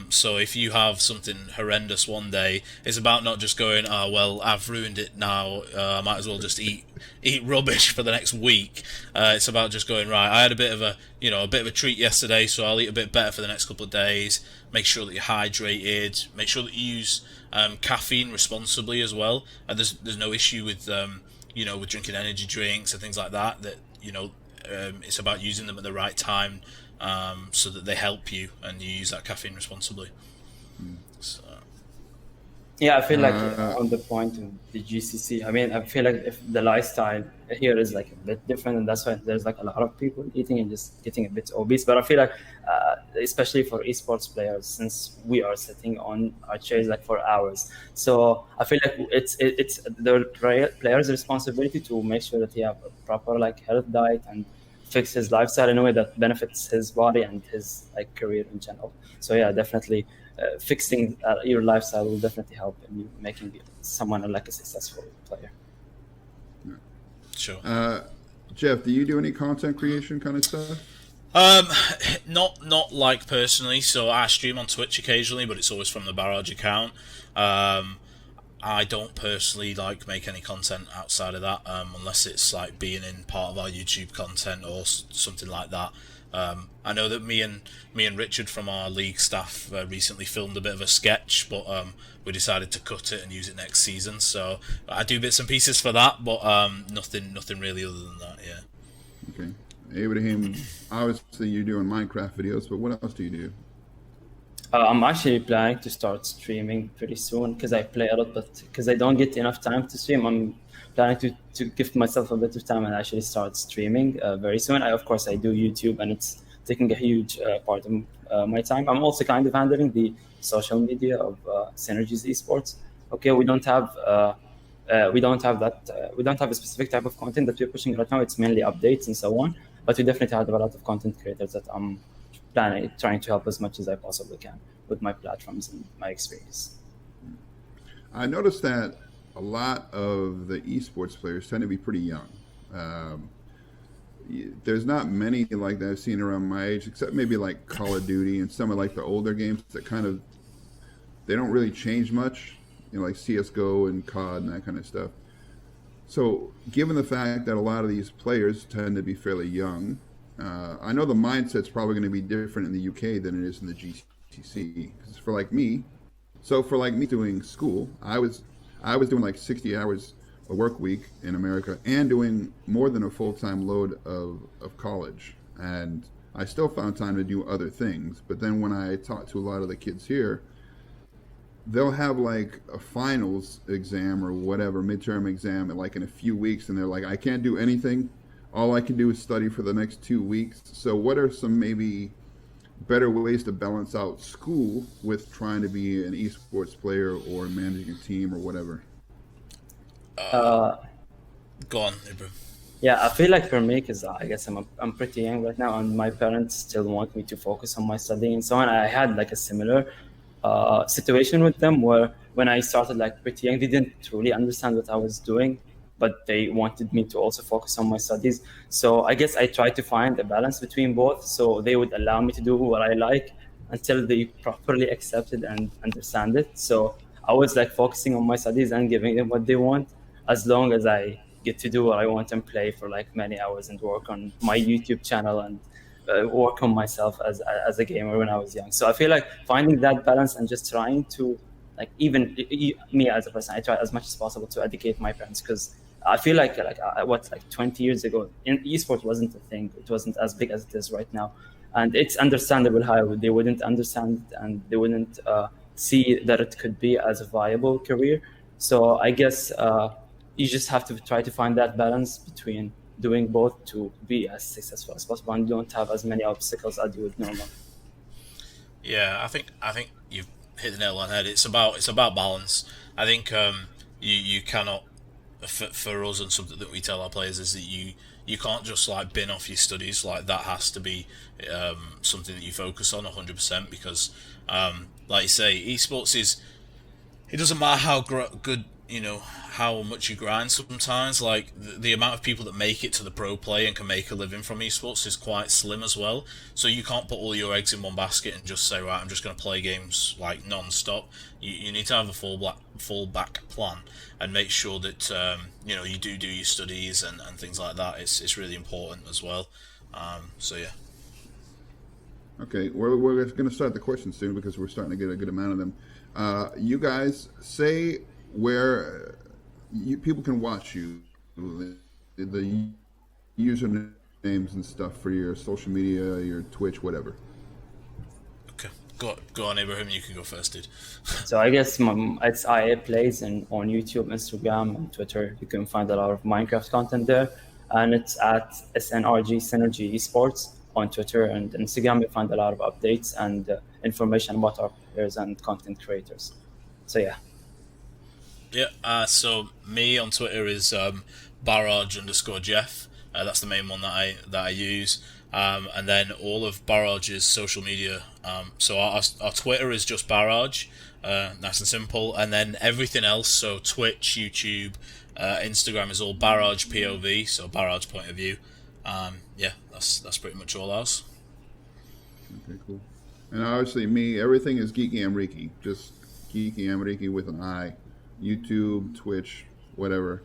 So if you have something horrendous one day, it's about not just going, oh, well, I've ruined it now, I might as well just eat rubbish for the next week. It's about just going, right, I had a bit of a treat yesterday, so I'll eat a bit better for the next couple of days. Make sure that you're hydrated. Make sure that you use caffeine responsibly as well. And there's no issue with you know, with drinking energy drinks and things like that. That, you know, it's about using them at the right time, so that they help you and you use that caffeine responsibly. So. Yeah, I feel like on the point of the GCC, I mean, I feel like if the lifestyle here is like a bit different, and that's why there's like a lot of people eating and just getting a bit obese. But I feel like, especially for esports players, since we are sitting on our chairs like for hours, so I feel like it's the player's responsibility to make sure that he have a proper like health diet and fix his lifestyle in a way that benefits his body and his like career in general. So yeah, definitely. Fixing your lifestyle will definitely help in you making someone like a successful player. Yeah. Sure. Jeff, do you do any content creation kind of stuff? Not like personally. So I stream on Twitch occasionally, but it's always from the Barrage account. I don't personally like make any content outside of that, unless it's like being in part of our YouTube content or something like that. I know that me and Richard from our league staff recently filmed a bit of a sketch, but we decided to cut it and use it next season. So I do bits and pieces for that, but nothing really other than that. Yeah. Okay, Ibrahim, obviously you're doing Minecraft videos, but what else do you do? I'm actually planning to start streaming pretty soon because I play a lot, but because I don't get enough time to stream, I'm planning to give myself a bit of time and actually start streaming very soon. Of course, I do YouTube, and it's taking a huge part of my time. I'm also kind of handling the social media of SNRG's esports. Okay, we don't have a specific type of content that we're pushing right now. It's mainly updates and so on. But we definitely have a lot of content creators that I'm trying to help as much as I possibly can with my platforms and my experience. I noticed that a lot of the esports players tend to be pretty young. Um, there's not many like that I've seen around my age, except maybe like Call of Duty and some of like the older games that kind of they don't really change much, like CS:GO and COD and that kind of stuff. So, given the fact that a lot of these players tend to be fairly young, I know the mindset's probably going to be different in the UK than it is in the GCC. Because for like me doing school, I was doing like 60 hours a work week in America and doing more than a full-time load of college. And I still found time to do other things. But then when I talk to a lot of the kids here, they'll have like a finals exam or whatever, midterm exam, like in a few weeks, and they're like, I can't do anything. All I can do is study for the next 2 weeks. So, what are some maybe better ways to balance out school with trying to be an esports player or managing a team or whatever? Uh, Go on, Ibra. yeah, I feel like for me, because I guess I'm pretty young right now, and my parents still want me to focus on my studying and so on. I had like a similar situation with them where when I started like pretty young, they didn't truly understand what I was doing, but they wanted me to also focus on my studies. So I guess I tried to find a balance between both. So they would allow me to do what I like until they properly accepted and understand it. So I was like focusing on my studies and giving them what they want, as long as I get to do what I want and play for like many hours and work on my YouTube channel and work on myself as a gamer when I was young. So I feel like finding that balance and just trying to like even me as a person, I try as much as possible to educate my parents, because I feel like what, like 20 years ago, esports wasn't a thing. It wasn't as big as it is right now, and it's understandable how they wouldn't understand and they wouldn't see that it could be as a viable career. So I guess you just have to try to find that balance between doing both to be as successful as possible and don't have as many obstacles as you would normally. Yeah, I think you've hit the nail on the head. It's about balance. I think you cannot for us, and something that we tell our players is that you can't just like bin off your studies. Like that has to be something that you focus on 100%, because like you say, esports is, it doesn't matter how good, how much you grind sometimes. Like the amount of people that make it to the pro play and can make a living from esports is quite slim as well. So you can't put all your eggs in one basket and just say, right, I'm just going to play games like non-stop. You need to have a fallback plan and make sure that you do your studies and things like that. It's really important as well. So yeah. Okay, we're going to start the questions soon because we're starting to get a good amount of them. You guys say where people can watch you, the usernames and stuff for your social media, your Twitch, whatever. Okay, go on, Abraham. You can go first, dude. So I guess it's IA Plays and on YouTube, Instagram, and Twitter. You can find a lot of Minecraft content there, and it's at SNRG Synergy Esports on Twitter and Instagram. You find a lot of updates and information about our players and content creators. So yeah. Yeah. So me on Twitter is Barrage_Jeff. That's the main one that I use. And then all of Barrage's social media. So our Twitter is just Barrage, nice and simple. And then everything else, so Twitch, YouTube, Instagram is all Barrage POV, so Barrage point of view. Yeah, that's pretty much all ours. Okay, cool. And obviously me, everything is Geeky Amreeki, just Geeky Amreeki with an I. YouTube, Twitch, whatever.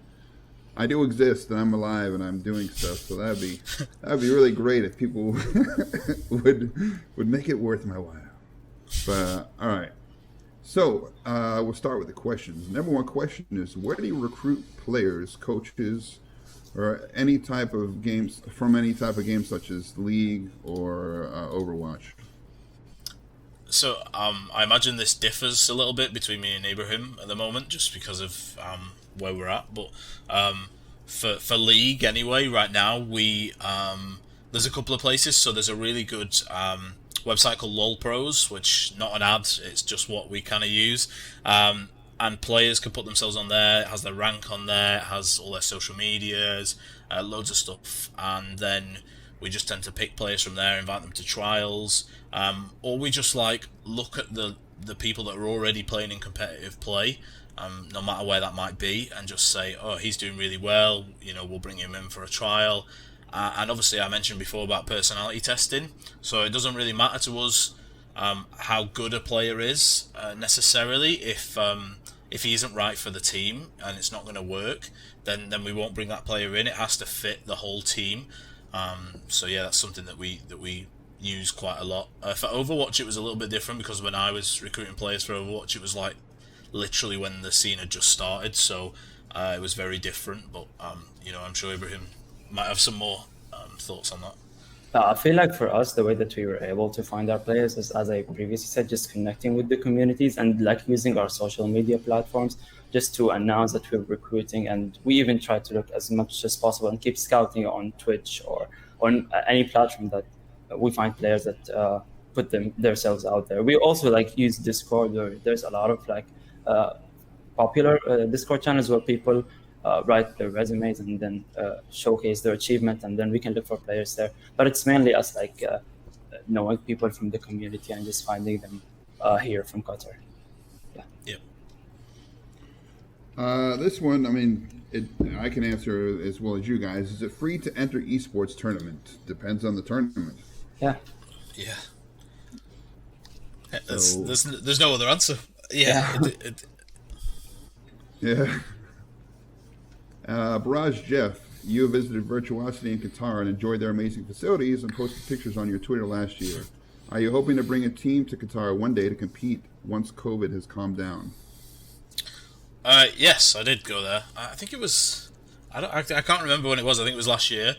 I do exist and I'm alive and I'm doing stuff, so that'd be really great if people would make it worth my while. But all right, so we'll start with the questions. Number one question is, where do you recruit players, coaches, or any type of games from any type of game such as League or Overwatch? So I imagine this differs a little bit between me and Ibrahim at the moment, just because of where we're at. But for League anyway, right now we there's a couple of places. So there's a really good website called LOL Pros, which not an ad, it's just what we kind of use. And players can put themselves on there. It has their rank on there. It has all their social medias, loads of stuff. And then we just tend to pick players from there, invite them to trials, or we just like look at the people that are already playing in competitive play, no matter where that might be, and just say, oh, he's doing really well, we'll bring him in for a trial. And obviously I mentioned before about personality testing, so it doesn't really matter to us how good a player is necessarily. If he isn't right for the team and it's not going to work, then we won't bring that player in. It has to fit the whole team. So yeah, that's something that we use quite a lot. For Overwatch, it was a little bit different because when I was recruiting players for Overwatch, it was like literally when the scene had just started, so it was very different. But I'm sure Ibrahim might have some more thoughts on that. I feel like for us, the way that we were able to find our players is, as I previously said, just connecting with the communities and like using our social media platforms just to announce that we're recruiting. And we even try to look as much as possible and keep scouting on Twitch or on any platform that we find players that put themselves out there. We also like use Discord. There's a lot of like popular Discord channels where people write their resumes and then showcase their achievement, and then we can look for players there. But it's mainly us like knowing people from the community and just finding them here from Qatar. Yeah. This one, I mean, I can answer as well as you guys. Is it free to enter esports tournament? Depends on the tournament. Yeah. There's no other answer. Yeah. Yeah. Barrage Jeff, you have visited Virtuosity in Qatar and enjoyed their amazing facilities and posted pictures on your Twitter last year. Are you hoping to bring a team to Qatar one day to compete once COVID has calmed down? Yes, I did go there. I think it was... I can't remember when it was. I think it was last year.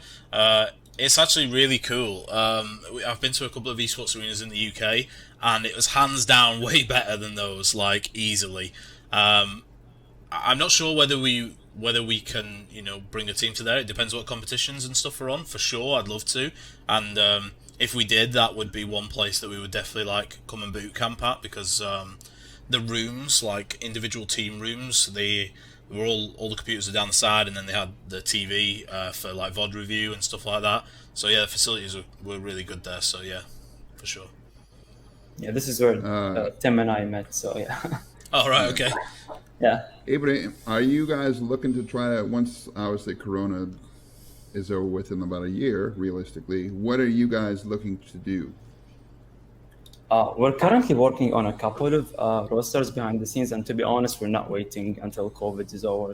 It's actually really cool. I've been to a couple of esports arenas in the UK, and it was hands down way better than those, like, easily. I'm not sure whether we can, bring a team to there. It depends what competitions and stuff are on. For sure, I'd love to. And if we did, that would be one place that we would definitely like come and boot camp at, because the rooms, like individual team rooms, they were all the computers are down the side, and then they had the TV for like VOD review and stuff like that. So yeah, the facilities were really good there. So yeah, for sure. Yeah, this is where Tim and I met. So yeah. Oh right, okay. Yeah. Abraham, are you guys looking to try to, once obviously Corona is over with in about a year, realistically, what are you guys looking to do? We're currently working on a couple of rosters behind the scenes, and to be honest, we're not waiting until COVID is over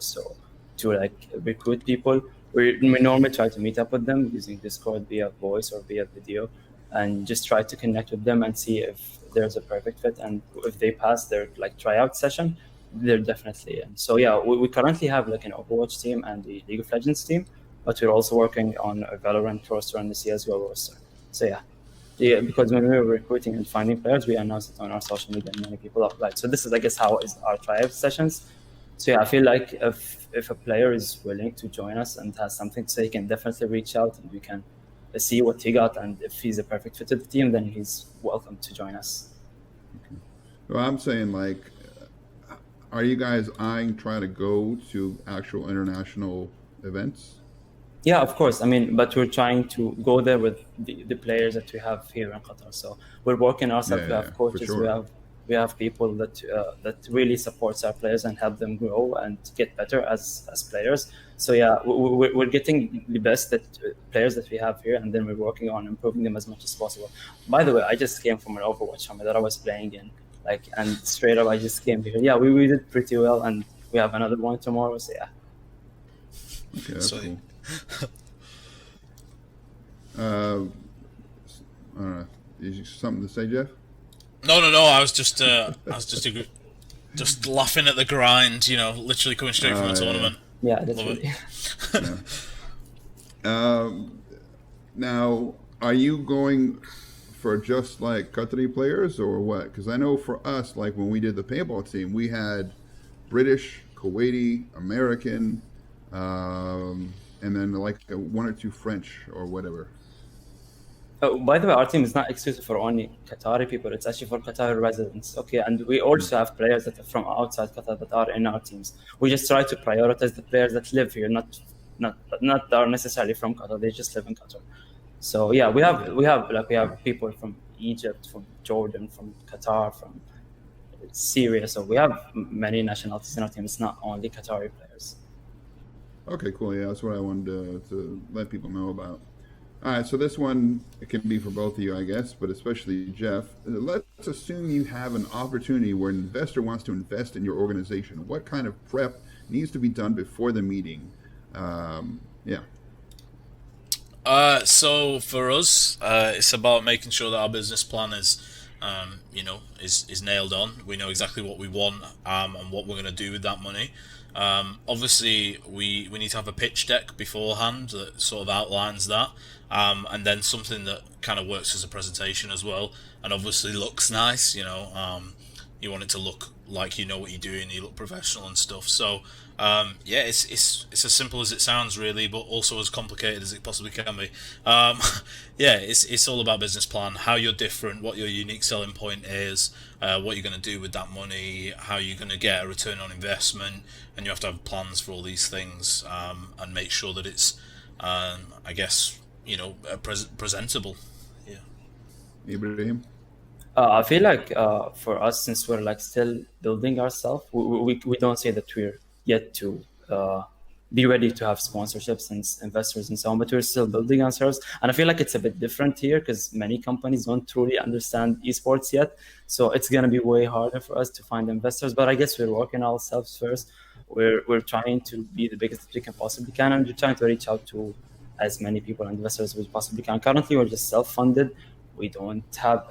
to like recruit people. We normally try to meet up with them using Discord via voice or via video, and just try to connect with them and see if there's a perfect fit, and if they pass their like tryout session, they're definitely in. So yeah, we currently have like an Overwatch team and the League of Legends team, but we're also working on a Valorant roster and the CSGO roster. So yeah, because when we were recruiting and finding players, we announced it on our social media and many people applied. So this is, I guess, how is our tryout sessions. So yeah, I feel like if a player is willing to join us and has something to say, he can definitely reach out and we can see what he got, and if he's a perfect fit to the team, then he's welcome to join us. Okay. Well, I'm saying, like, are you guys eyeing trying to go to actual international events? Yeah, of course. I mean, but we're trying to go there with the players that we have here in Qatar. So we're working ourselves. We have coaches. Sure. We have people that really supports our players and help them grow and get better as players. So yeah, we're getting the best players that we have here, and then we're working on improving them as much as possible. By the way, I just came from an Overwatch summit that I was playing in, and straight up I just came here. Yeah, we did pretty well, and we have another one tomorrow. So yeah. Okay, that's cool. Is something to say, Jeff? No. I was just laughing at the grind. Literally coming straight from a tournament. Yeah, that's Love really. Yeah. Now, are you going for just like Qatari players or what? Because I know for us, like when we did the paintball team, we had British, Kuwaiti, American, and then like one or two French or whatever. By the way, our team is not exclusive for only Qatari people. It's actually for Qatari residents. Okay, and we also have players that are from outside Qatar that are in our teams. We just try to prioritize the players that live here, not are necessarily from Qatar. They just live in Qatar. So yeah, we have people from Egypt, from Jordan, from Qatar, from Syria. So we have many nationalities in our team. It's not only Qatari players. Okay, cool. Yeah, that's what I wanted to let people know about. All right, so this one, it can be for both of you, I guess, but especially Jeff. Let's assume you have an opportunity where an investor wants to invest in your organization. What kind of prep needs to be done before the meeting? Yeah. So for us, it's about making sure that our business plan is nailed on. We know exactly what we want, and what we're going to do with that money. Obviously, we need to have a pitch deck beforehand that sort of outlines that, and then something that kind of works as a presentation as well, and obviously looks nice. You want it to look like you know what you're doing, you look professional and stuff. So yeah, it's as simple as it sounds really, but also as complicated as it possibly can be. Yeah, it's all about business plan, how you're different, what your unique selling point is, what you're going to do with that money, how you're going to get a return on investment, and you have to have plans for all these things, and make sure that it's, I guess, presentable. Yeah. Ibrahim? I feel like for us, since we're like still building ourselves, we don't say that we're yet to be ready to have sponsorships and investors and so on, but we're still building ourselves. And I feel like it's a bit different here because many companies don't truly understand esports yet. So it's going to be way harder for us to find investors. But I guess we're working ourselves first. We're trying to be the biggest we can possibly can, and we're trying to reach out to as many people and investors as we possibly can. Currently, we're just self-funded. We don't have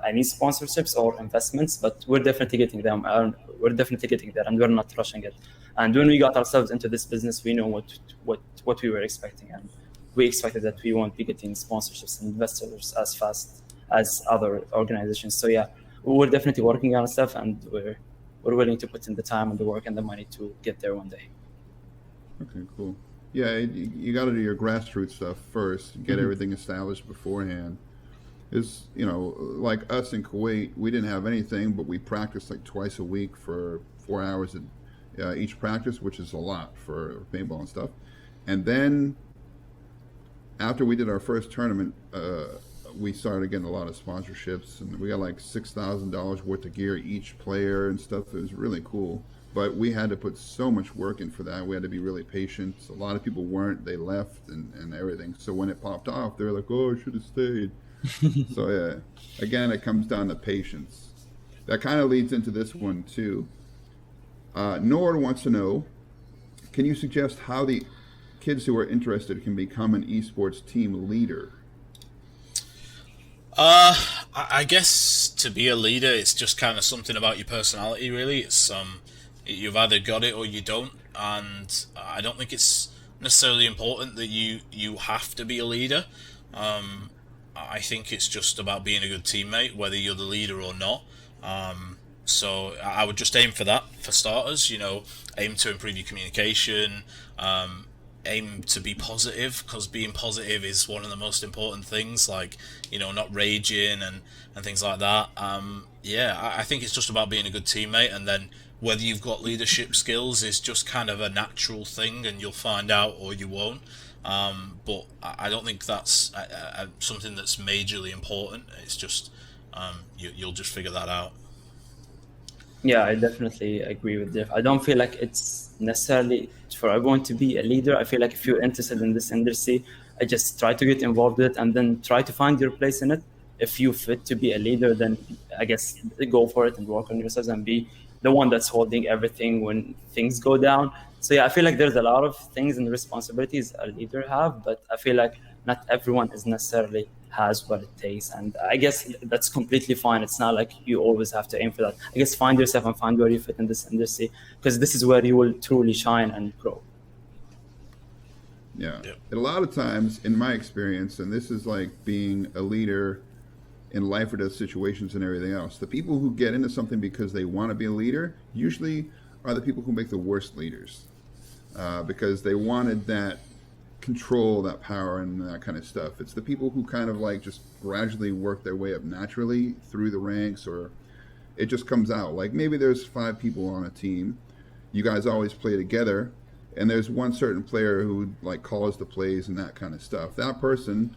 any sponsorships or investments, but we're definitely getting them. We're definitely getting there, and we're not rushing it. And when we got ourselves into this business, we know what we were expecting, and we expected that we won't be getting sponsorships and investors as fast as other organizations. So yeah, we're definitely working on stuff, and we're willing to put in the time and the work and the money to get there one day. Okay, cool. Yeah, you got to do your grassroots stuff first, get everything established beforehand. Is like us in Kuwait, we didn't have anything, but we practiced like twice a week for 4 hours at each practice, which is a lot for paintball and stuff. And then after we did our first tournament, we started getting a lot of sponsorships, and we got like $6,000 worth of gear each player and stuff. It was really cool, but we had to put so much work in for that. We had to be really patient. A lot of people weren't; they left and everything. So when it popped off, they were like, "Oh, I should have stayed." So yeah, again, it comes down to patience. That kind of leads into this one too. Nord wants to know, can you suggest how the kids who are interested can become an esports team leader? I guess to be a leader, it's just kind of something about your personality, really. It's you've either got it or you don't, and I don't think it's necessarily important that you have to be a leader. I think it's just about being a good teammate, whether you're the leader or not. So I would just aim for that, for starters. Aim to improve your communication. Aim to be positive, because being positive is one of the most important things. Like, not raging and things like that. Yeah, I think it's just about being a good teammate, and then whether you've got leadership skills is just kind of a natural thing, and you'll find out or you won't. But I don't think that's something that's majorly important. It's just you'll just figure that out. Yeah, I definitely agree with Jeff. I don't feel like it's necessarily for everyone to be a leader. I feel like if you're interested in this industry, I just try to get involved with it and then try to find your place in it. If you fit to be a leader, then I guess go for it and work on yourselves and be the one that's holding everything when things go down. So yeah, I feel like there's a lot of things and responsibilities a leader have, but I feel like not everyone is necessarily has what it takes, and I guess that's completely fine. It's not like you always have to aim for that. I guess find yourself and find where you fit in this industry, because this is where you will truly shine and grow. Yeah. A lot of times, in my experience, and this is like being a leader in life or death situations and everything else, the people who get into something because they want to be a leader usually are the people who make the worst leaders, because they wanted that control, that power, and that kind of stuff. It's the people who kind of like just gradually work their way up naturally through the ranks, or it just comes out. Like maybe there's 5 people on a team, you guys always play together, and there's one certain player who like calls the plays and that kind of stuff. That person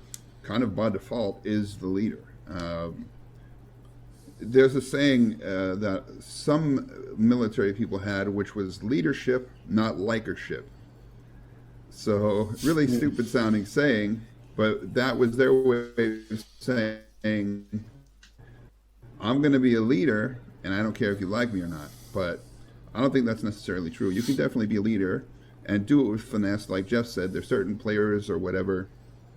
kind of by default, is the leader. There's a saying that some military people had, which was leadership, not likership. So really stupid sounding saying, but that was their way of saying, I'm going to be a leader, and I don't care if you like me or not. But I don't think that's necessarily true. You can definitely be a leader and do it with finesse. Like Jeff said, there's certain players or whatever,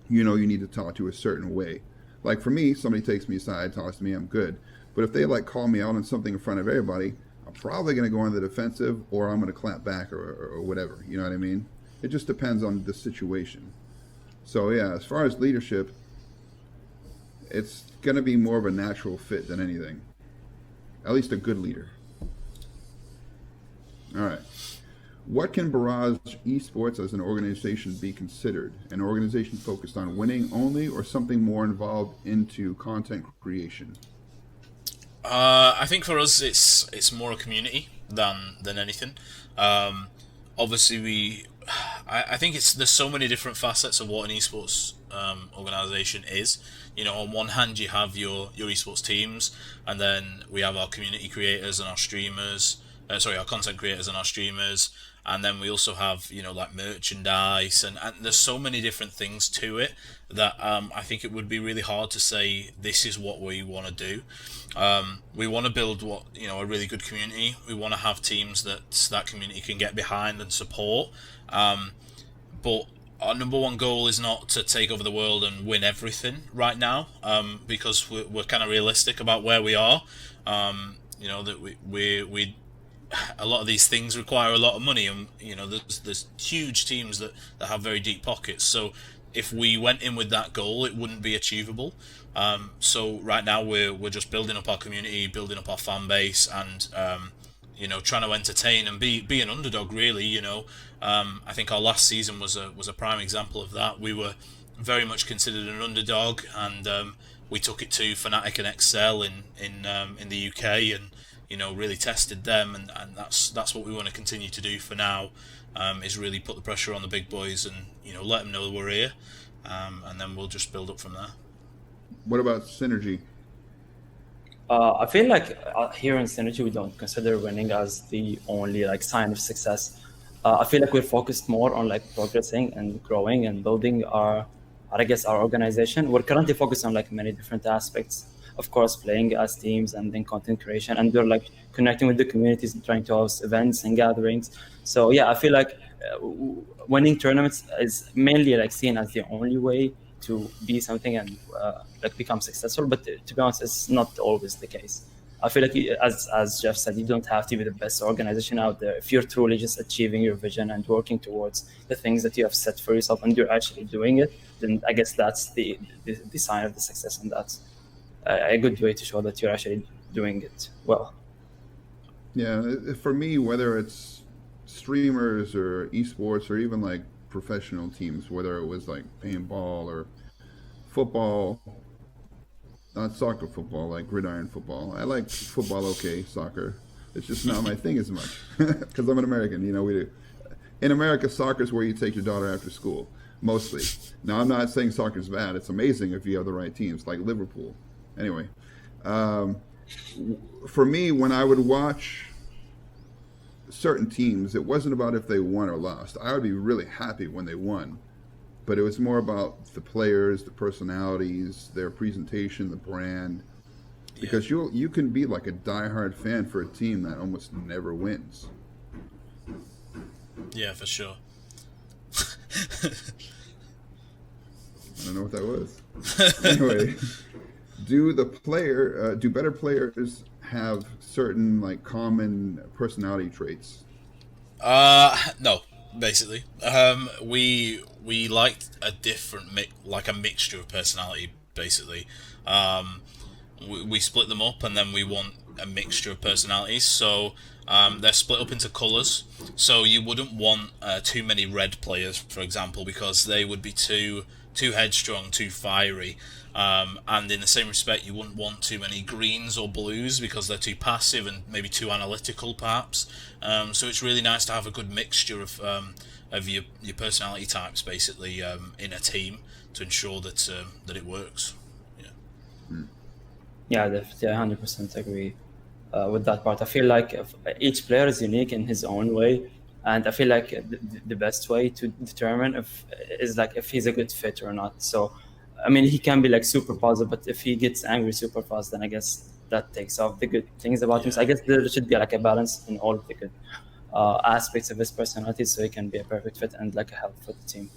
you need to talk to a certain way. Like for me, somebody takes me aside, talks to me, I'm good. But if they like call me out on something in front of everybody, I'm probably going to go on the defensive, or I'm going to clap back, or whatever. You know what I mean? It just depends on the situation. So yeah, as far as leadership, it's going to be more of a natural fit than anything. At least a good leader. All right. What can Barrage Esports as an organization be considered? An organization focused on winning only, or something more involved into content creation? I think for us, it's more a community than anything. Obviously, I think there's so many different facets of what an esports organization is. On one hand, you have your esports teams, and then we have our community creators and our streamers. Our content creators and our streamers, and then we also have like merchandise, and there's so many different things to it that I think it would be really hard to say this is what we want to do. We want to build a really good community. We want to have teams that community can get behind and support. But our number one goal is not to take over the world and win everything right now, because we're kind of realistic about where we are. That we a lot of these things require a lot of money, and there's huge teams that have very deep pockets. So if we went in with that goal, it wouldn't be achievable. So right now we're just building up our community, building up our fan base, and trying to entertain and be an underdog, really. I think our last season was a prime example of that. We were very much considered an underdog, and we took it to Fnatic and Excel in the UK, and really tested them, and that's what we want to continue to do for now, is really put the pressure on the big boys and let them know we're here, and then we'll just build up from there. What about SNRG? I feel like here in SNRG we don't consider winning as the only sign of success. I feel like we're focused more on progressing and growing and building our organization. We're currently focused on many different aspects. Of course, playing as teams, and then content creation, and we're connecting with the communities and trying to host events and gatherings. So yeah, I feel like winning tournaments is mainly seen as the only way to be something and become successful. But to be honest, it's not always the case. I feel like, as Jeff said, you don't have to be the best organization out there. If you're truly just achieving your vision and working towards the things that you have set for yourself, and you're actually doing it, then I guess that's the sign of the success, and that's a good way to show that you're actually doing it well. Yeah, for me, whether it's streamers or esports or even professional teams, whether it was paintball or football, not soccer football, gridiron football. I like football, okay, soccer. It's just not my thing as much because I'm an American. We do. In America, soccer is where you take your daughter after school, mostly. Now, I'm not saying soccer's bad. It's amazing if you have the right teams, like Liverpool. Anyway, for me, when I would watch certain teams, it wasn't about if they won or lost. I would be really happy when they won, but it was more about the players, the personalities, their presentation, the brand. Because you can be a diehard fan for a team that almost never wins. Yeah, for sure. I don't know what that was. Anyway. Do better players have certain common personality traits? No, basically. We liked a different a mixture of personality, basically. We split them up, and then we want a mixture of personalities. So they're split up into colours. So you wouldn't want too many red players, for example, because they would be too too headstrong, too fiery. And in the same respect, you wouldn't want too many greens or blues because they're too passive and maybe too analytical, perhaps. So it's really nice to have a good mixture of your personality types, basically, in a team to ensure that that it works. Yeah. Yeah, definitely, I 100% agree with that part. I feel like each player is unique in his own way, and I feel like the best way to determine if he's a good fit or not. So, I mean, he can be like super positive, but if he gets angry super fast, then I guess that takes off the good things about him. So I guess there should be like a balance in all of the good aspects of his personality, so he can be a perfect fit and like a help for the team.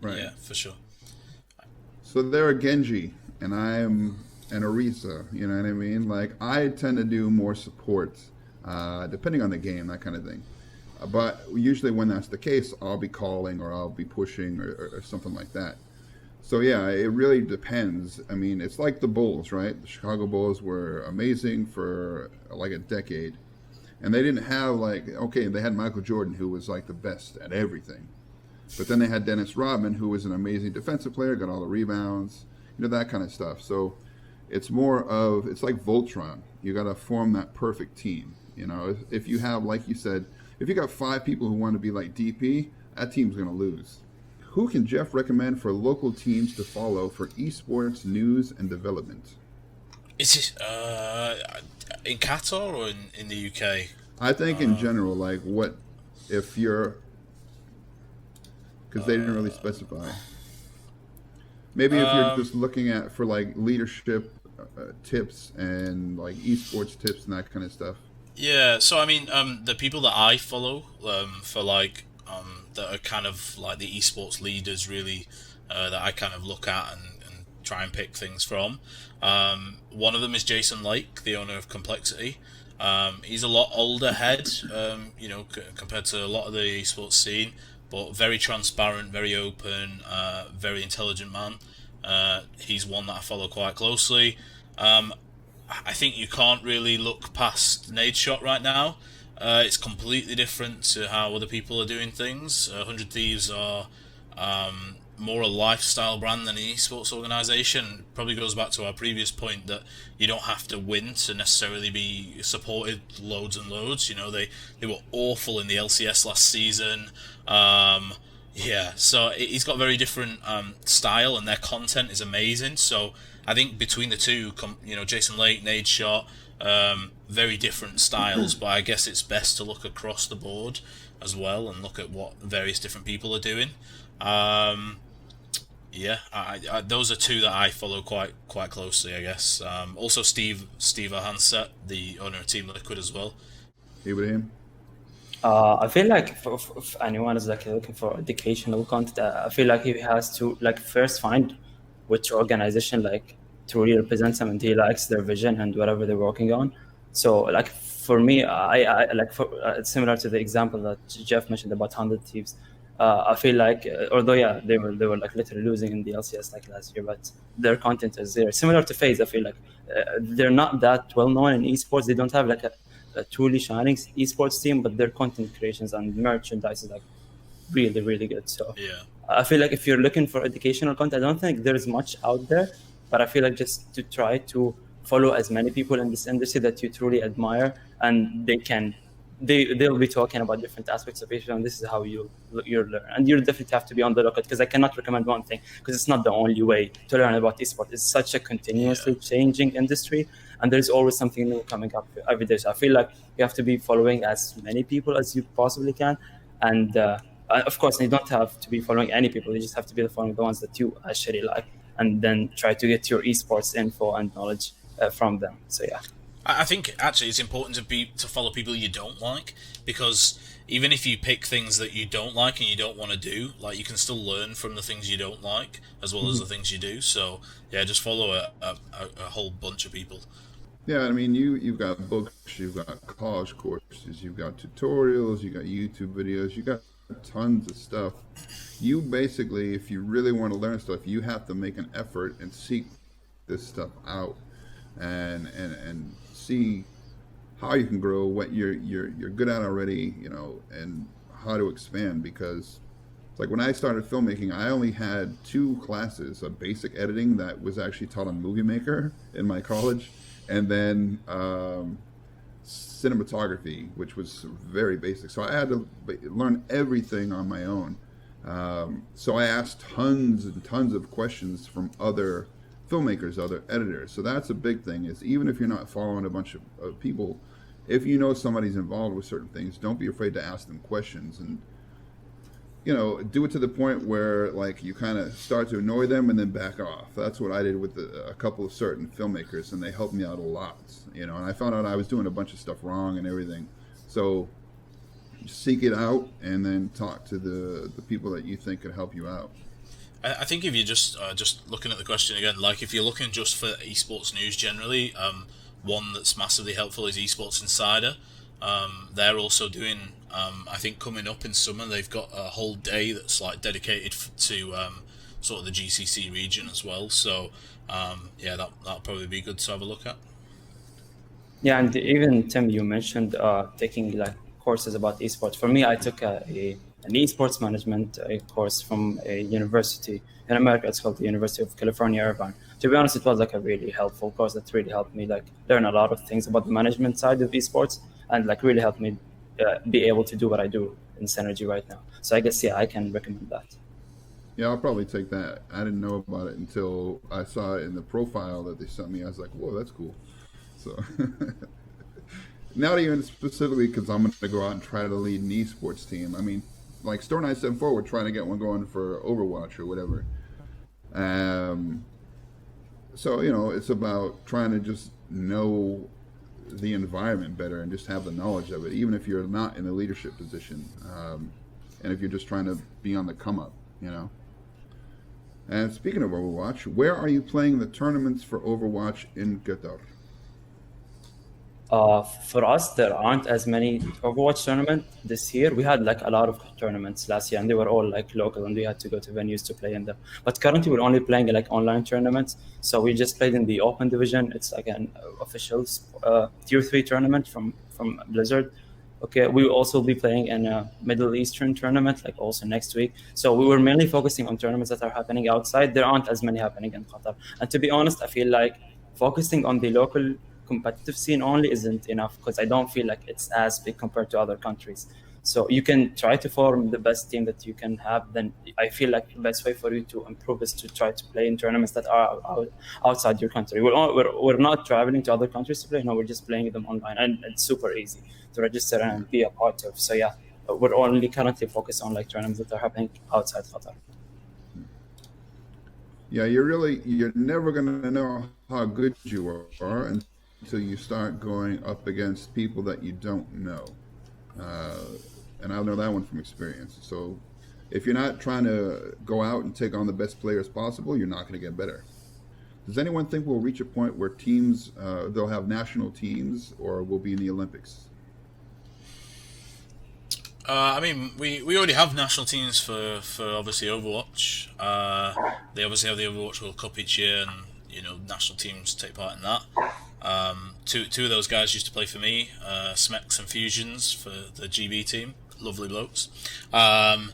Right. Yeah, for sure. So they're a Genji, and I am an Orisa. You know what I mean? Like I tend to do more support, depending on the game, that kind of thing. But usually when that's the case, I'll be calling or I'll be pushing or something like that. So yeah, it really depends. I mean, it's like the Bulls, right? The Chicago Bulls were amazing for like a decade, and they didn't have like okay, they had Michael Jordan who was like the best at everything, but then they had Dennis Rodman who was an amazing defensive player, got all the rebounds, that kind of stuff. So it's it's like Voltron. You got to form that perfect team. If you have, like you said, if you got 5 people who want to be like DP, that team's going to lose. Who can Jeff recommend for local teams to follow for esports news and development? Is it in Qatar or in the UK? I think in general, like what if you're, because they didn't really specify. Maybe if you're just looking at for like leadership tips and like esports tips and that kind of stuff. Yeah, so I mean, the people that I follow for like that are kind of like the esports leaders, really, that I kind of look at and try and pick things from. One of them is Jason Lake, the owner of Complexity. He's a lot older head, compared to a lot of the esports scene, but very transparent, very open, very intelligent man. He's one that I follow quite closely. I think you can't really look past Nade Shot right now. It's completely different to how other people are doing things. 100 Thieves are more a lifestyle brand than an esports organisation. Probably goes back to our previous point that you don't have to win to necessarily be supported loads and loads. They were awful in the LCS last season. So he's got very different style, and their content is amazing. So I think between the two, Jason Lake, Nade Shot, very different styles, but I guess it's best to look across the board as well and look at what various different people are doing. Those are two that I follow quite closely, I guess. Also Steve Hanset, the owner of Team Liquid as well. Ibrahim? I feel like if anyone is like looking for educational content, I feel like he has to like first find which organization like truly represents them and he likes their vision and whatever they're working on. So like for me, I like similar to the example that Jeff mentioned about 100 Thieves. I feel like although they were like literally losing in the LCS like last year, but their content is there. Similar to FaZe, I feel like they're not that well known in esports. They don't have like a truly shining esports team, but their content creations and merchandise is like really, really good. So yeah, I feel like if you're looking for educational content, I don't think there's much out there, but I feel like just to try to follow as many people in this industry that you truly admire, and they'll be talking about different aspects of it, and this is how you'll learn. And you definitely have to be on the lookout, because I cannot recommend one thing, because it's not the only way to learn about esports. It's such a continuously changing industry, and there's always something new coming up every day. So I feel like you have to be following as many people as you possibly can, and of course, you don't have to be following any people. You just have to be following the ones that you actually like, and then try to get your esports info and knowledge from them. So yeah. I think actually it's important to follow people you don't like, because even if you pick things that you don't like and you don't want to do, like you can still learn from the things you don't like as well as the things you do. So yeah, just follow a whole bunch of people. Yeah, I mean, you've got books, you've got college courses, you've got tutorials, you got YouTube videos, you got tons of stuff. You basically, if you really want to learn stuff, you have to make an effort and seek this stuff out and see how you can grow, what you're good at already, and how to expand, because It's like when I started filmmaking, I only had 2 classes: a basic editing that was actually taught on Movie Maker in my college, and then cinematography, which was very basic. So I had to learn everything on my own. So I asked tons and tons of questions from other filmmakers, other editors. So that's a big thing, is even if you're not following a bunch of people, if you know somebody's involved with certain things, don't be afraid to ask them questions, and do it to the point where like you kind of start to annoy them and then back off. That's what I did with a couple of certain filmmakers, and they helped me out a lot. And I found out I was doing a bunch of stuff wrong and everything. So seek it out and then talk to the people that you think could help you out. I think if you're just looking at the question again, like if you're looking just for esports news generally, one that's massively helpful is Esports Insider. They're also doing, I think coming up in summer, they've got a whole day that's like dedicated to sort of the GCC region as well. So yeah, that'll probably be good to have a look at. Yeah, and even Tim, you mentioned taking like courses about esports. For me, I took an esports management course from a university in America. It's called the University of California, Irvine. To be honest, it was like a really helpful course that really helped me like learn a lot of things about the management side of esports, and like really helped me be able to do what I do in SNRG right now. So I guess, yeah, I can recommend that. Yeah, I'll probably take that. I didn't know about it until I saw it in the profile that they sent me. I was like, whoa, that's cool. So not even specifically because I'm going to go out and try to lead an esports team. I mean, like Store 974, we're trying to get one going for Overwatch or whatever. So, it's about trying to just know the environment better and just have the knowledge of it, even if you're not in a leadership position. And if you're just trying to be on the come up, And speaking of Overwatch, where are you playing the tournaments for Overwatch in Qatar? For us, there aren't as many Overwatch tournaments this year. We had like a lot of tournaments last year, and they were all like local, and we had to go to venues to play in them. But currently, we're only playing like online tournaments. So we just played in the Open Division. It's like an official Tier 3 tournament from Blizzard. Okay, we will also be playing in a Middle Eastern tournament, like also next week. So we were mainly focusing on tournaments that are happening outside. There aren't as many happening in Qatar. And to be honest, I feel like focusing on the local competitive scene only isn't enough, because I don't feel like it's as big compared to other countries. So you can try to form the best team that you can have. Then I feel like the best way for you to improve is to try to play in tournaments that are outside your country. We're not traveling to other countries to play. No, we're just playing them online, and it's super easy to register and be a part of. So yeah, we're only currently focused on like tournaments that are happening outside Qatar. Yeah, you're never gonna know how good you are until you start going up against people that you don't know. And I know that one from experience. So if you're not trying to go out and take on the best players possible, you're not going to get better. Does anyone think we'll reach a point where teams, they'll have national teams, or we'll be in the Olympics? I mean, we already have national teams for obviously Overwatch. They obviously have the Overwatch World Cup each year, and national teams take part in that. Two of those guys used to play for me, Smex and Fusions for the GB team. Lovely blokes. But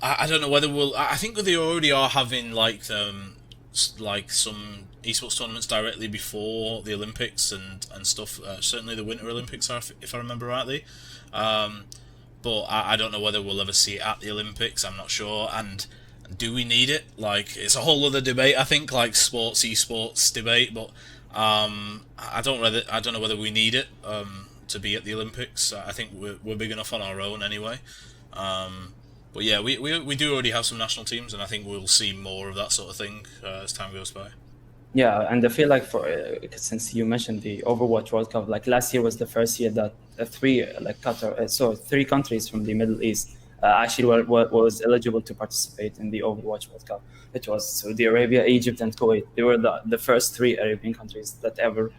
I don't know whether we'll. I think they already are having like some esports tournaments directly before the Olympics and stuff. Certainly the Winter Olympics are, if I remember rightly. But I don't know whether we'll ever see it at the Olympics. I'm not sure. And do we need it? Like, it's a whole other debate. I think like esports debate, but I don't know whether we need it to be at the Olympics. I think we're big enough on our own anyway. But yeah, we do already have some national teams, and I think we'll see more of that sort of thing as time goes by. Yeah, and I feel like since you mentioned the Overwatch World Cup, like last year was the first year that three countries from the Middle East actually was eligible to participate in the Overwatch World Cup. It was Saudi Arabia, Egypt, and Kuwait. They were the first 3 Arabian countries that ever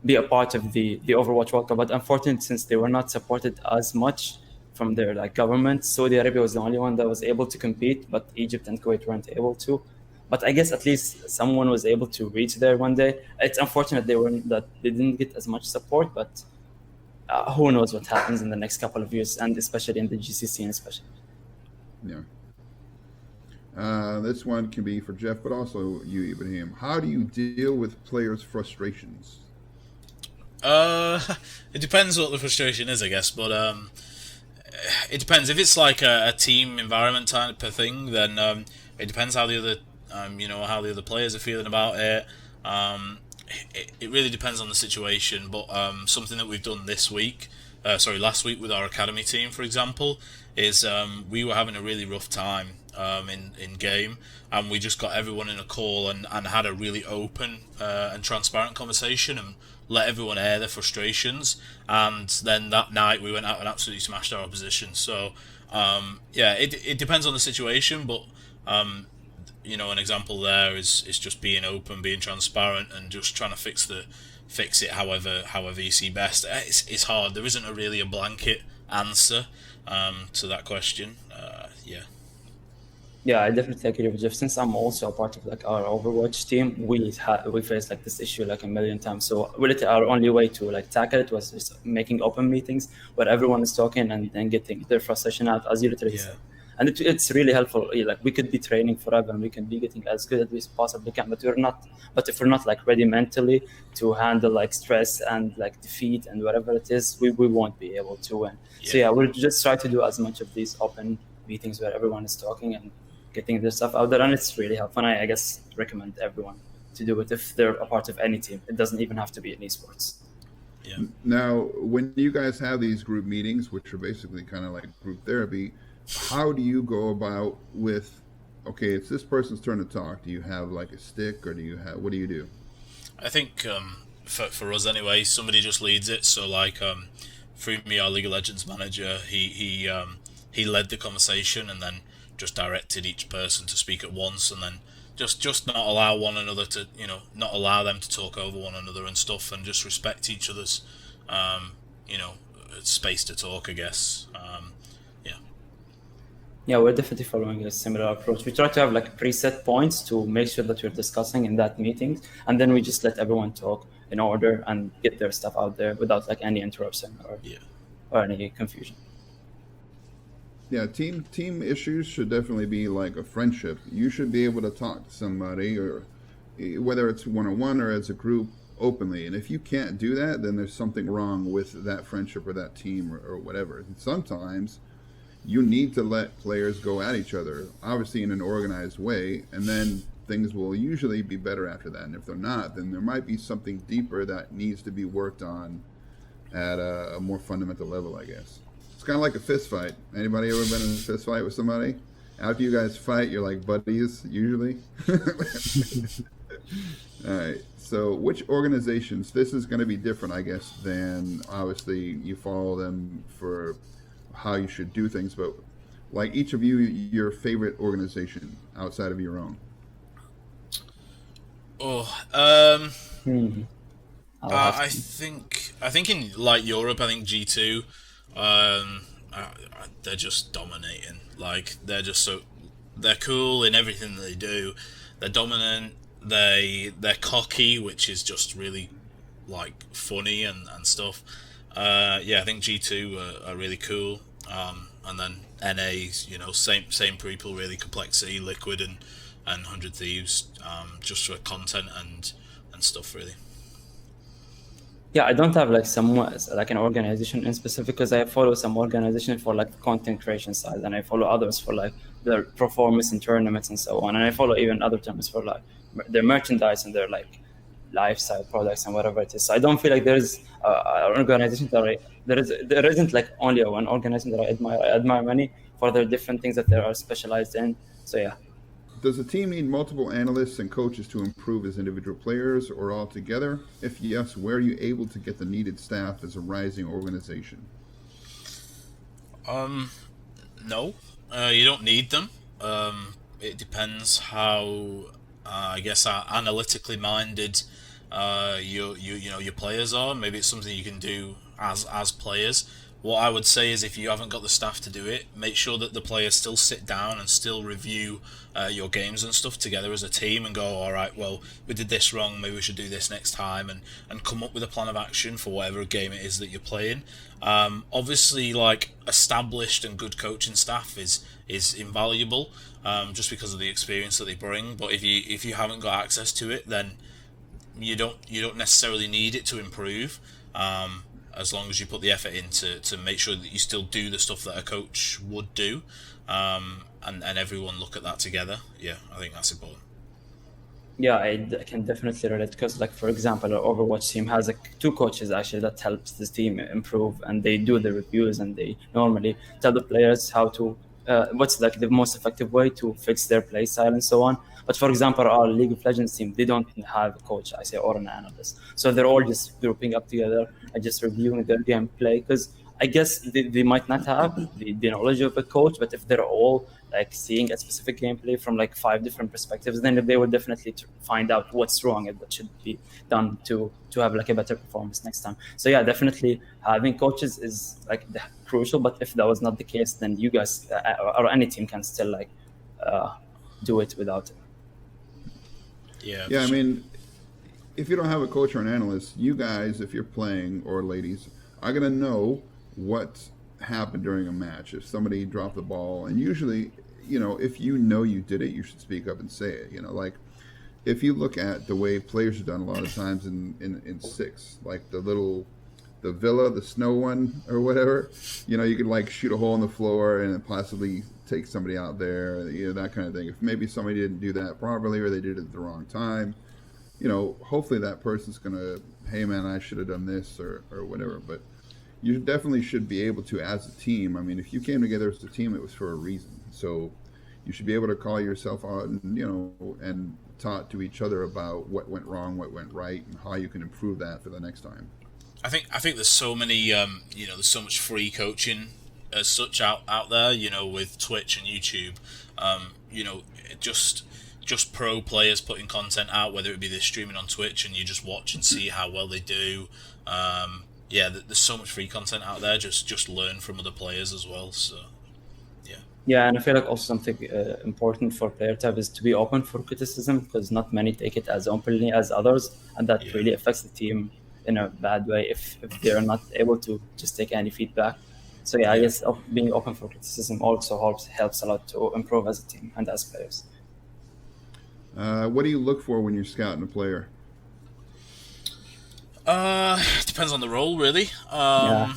be a part of the Overwatch World Cup. But unfortunately, since they were not supported as much from their government, Saudi Arabia was the only one that was able to compete, but Egypt and Kuwait weren't able to. But I guess at least someone was able to reach there one day. It's unfortunate that they didn't get as much support, but who knows what happens in the next couple of years, and especially in the GCC, and especially. Yeah. This one can be for Jeff, but also you, Ibrahim. How do you deal with players' frustrations? Uh, it depends what the frustration is, I guess. But it depends. If it's like a team environment type of thing, then it depends how the other, how the other players are feeling about it. It really depends on the situation. But something that we've done last week with our academy team, for example, is we were having a really rough time in game, and we just got everyone in a call and had a really open and transparent conversation and let everyone air their frustrations. And then that night we went out and absolutely smashed our opposition. So it depends on the situation, but an example there is just being open, being transparent, and just trying to fix it however you see best. It's hard. There isn't really a blanket answer to that question. Yeah, I definitely agree with Jeff. Since I'm also a part of like our Overwatch team, we faced like this issue like a million times. So really, our only way to like tackle it was just making open meetings where everyone is talking and then getting their frustration out, as you literally said. And it's really helpful. Like we could be training forever and we can be getting as good as we possibly can, but we're not. But if we're not like ready mentally to handle like stress and like defeat and whatever it is, we won't be able to win. So yeah, we'll just try to do as much of these open meetings where everyone is talking and getting their stuff out there, and it's really helpful. I guess recommend everyone to do it if they're a part of any team. It doesn't even have to be in esports. Yeah. Now, when you guys have these group meetings, which are basically kind of like group therapy, how do you go about with, okay, it's this person's turn to talk? Do you have like a stick, or what do you do? I think for us anyway, somebody just leads it. So like Freemi, our League of Legends manager, he led the conversation and then just directed each person to speak at once, and then just not allow one another to, not allow them to talk over one another and stuff, and just respect each other's, space to talk, I guess. Yeah, we're definitely following a similar approach. We try to have like preset points to make sure that we're discussing in that meeting, and then we just let everyone talk in order and get their stuff out there without like any interruption or any confusion. Yeah, team issues should definitely be like a friendship. You should be able to talk to somebody, or whether it's one-on-one or as a group, openly. And if you can't do that, then there's something wrong with that friendship or that team or whatever. And sometimes you need to let players go at each other, obviously in an organized way, and then things will usually be better after that. And if they're not, then there might be something deeper that needs to be worked on at a more fundamental level, I guess. It's kind of like a fist fight. Anybody ever been in a fist fight with somebody? After you guys fight, you're like buddies, usually. All right. So which organizations, this is going to be different, I guess, than obviously you follow them for how you should do things, but like each of you, your favorite organization outside of your own. I think in like Europe, I think G2, they're just dominating. Like they're cool in everything that they do. They're dominant. They're cocky, which is just really like funny and stuff. I think G2 are really cool. And then NA's, same people really, Complexity, Liquid, and 100 Thieves, just for content and stuff really. Yeah, I don't have like an organization in specific, because I follow some organization for like the content creation side, and I follow others for like their performance in tournaments and so on, and I follow even other tournaments for like their merchandise and their like lifestyle products and whatever it is. So I don't feel like there's an organization that there isn't like only one organization that I admire. I admire many for their different things that they are specialized in. So yeah. Does a team need multiple analysts and coaches to improve as individual players or all together? If yes, where are you able to get the needed staff as a rising organization? No, you don't need them. It depends how, I guess, analytically minded your players are. Maybe it's something you can do as players, what I would say is, if you haven't got the staff to do it, make sure that the players still sit down and still review your games and stuff together as a team and go, all right, well, we did this wrong, maybe we should do this next time, and come up with a plan of action for whatever game it is that you're playing. Obviously, like, established and good coaching staff is invaluable, just because of the experience that they bring. But if you haven't got access to it, then you don't necessarily need it to improve. As long as you put the effort in to make sure that you still do the stuff that a coach would do, and everyone look at that together. Yeah, I think that's important. Yeah, I can definitely relate, because, like, for example, our Overwatch team has like 2 coaches actually that helps this team improve, and they do the reviews, and they normally tell the players how to what's like the most effective way to fix their play style and so on. But for example, our League of Legends team, they don't have a coach, I say, or an analyst, so they're all just grouping up together and just reviewing their gameplay, because I guess they might not have the knowledge of a coach, but if they're all like seeing a specific gameplay from like 5 different perspectives, then they would definitely find out what's wrong and what should be done to have like a better performance next time. So yeah, definitely having coaches is like crucial. But if that was not the case, then you guys or any team can still like do it without it. Yeah. Yeah, I mean, if you don't have a coach or an analyst, you guys, if you're playing, or ladies, are gonna know what happened during a match. If somebody dropped the ball, and usually, if you know you did it, you should speak up and say it. Like, if you look at the way players are done a lot of times in 6, like the villa, the snow one or whatever, you could like shoot a hole in the floor and possibly take somebody out there, that kind of thing. If maybe somebody didn't do that properly, or they did it at the wrong time, hopefully that person's gonna, hey man, I should have done this or whatever. But you definitely should be able to, as a team. I mean, if you came together as a team, it was for a reason. So you should be able to call yourself out and talk to each other about what went wrong, what went right, and how you can improve that for the next time. I think there's so many, there's so much free coaching as such out there, with Twitch and YouTube, just pro players putting content out, whether it be they're streaming on Twitch and you just watch and see how well they do. There's so much free content out there. Just learn from other players as well. So, yeah. Yeah, and I feel like also something important for player to have is to be open for criticism, because not many take it as openly as others, and that really affects the team in a bad way if they're not able to just take any feedback. So yeah, I guess being open for criticism also helps a lot to improve as a team and as players. What do you look for when you're scouting a player? Depends on the role, really. Yeah,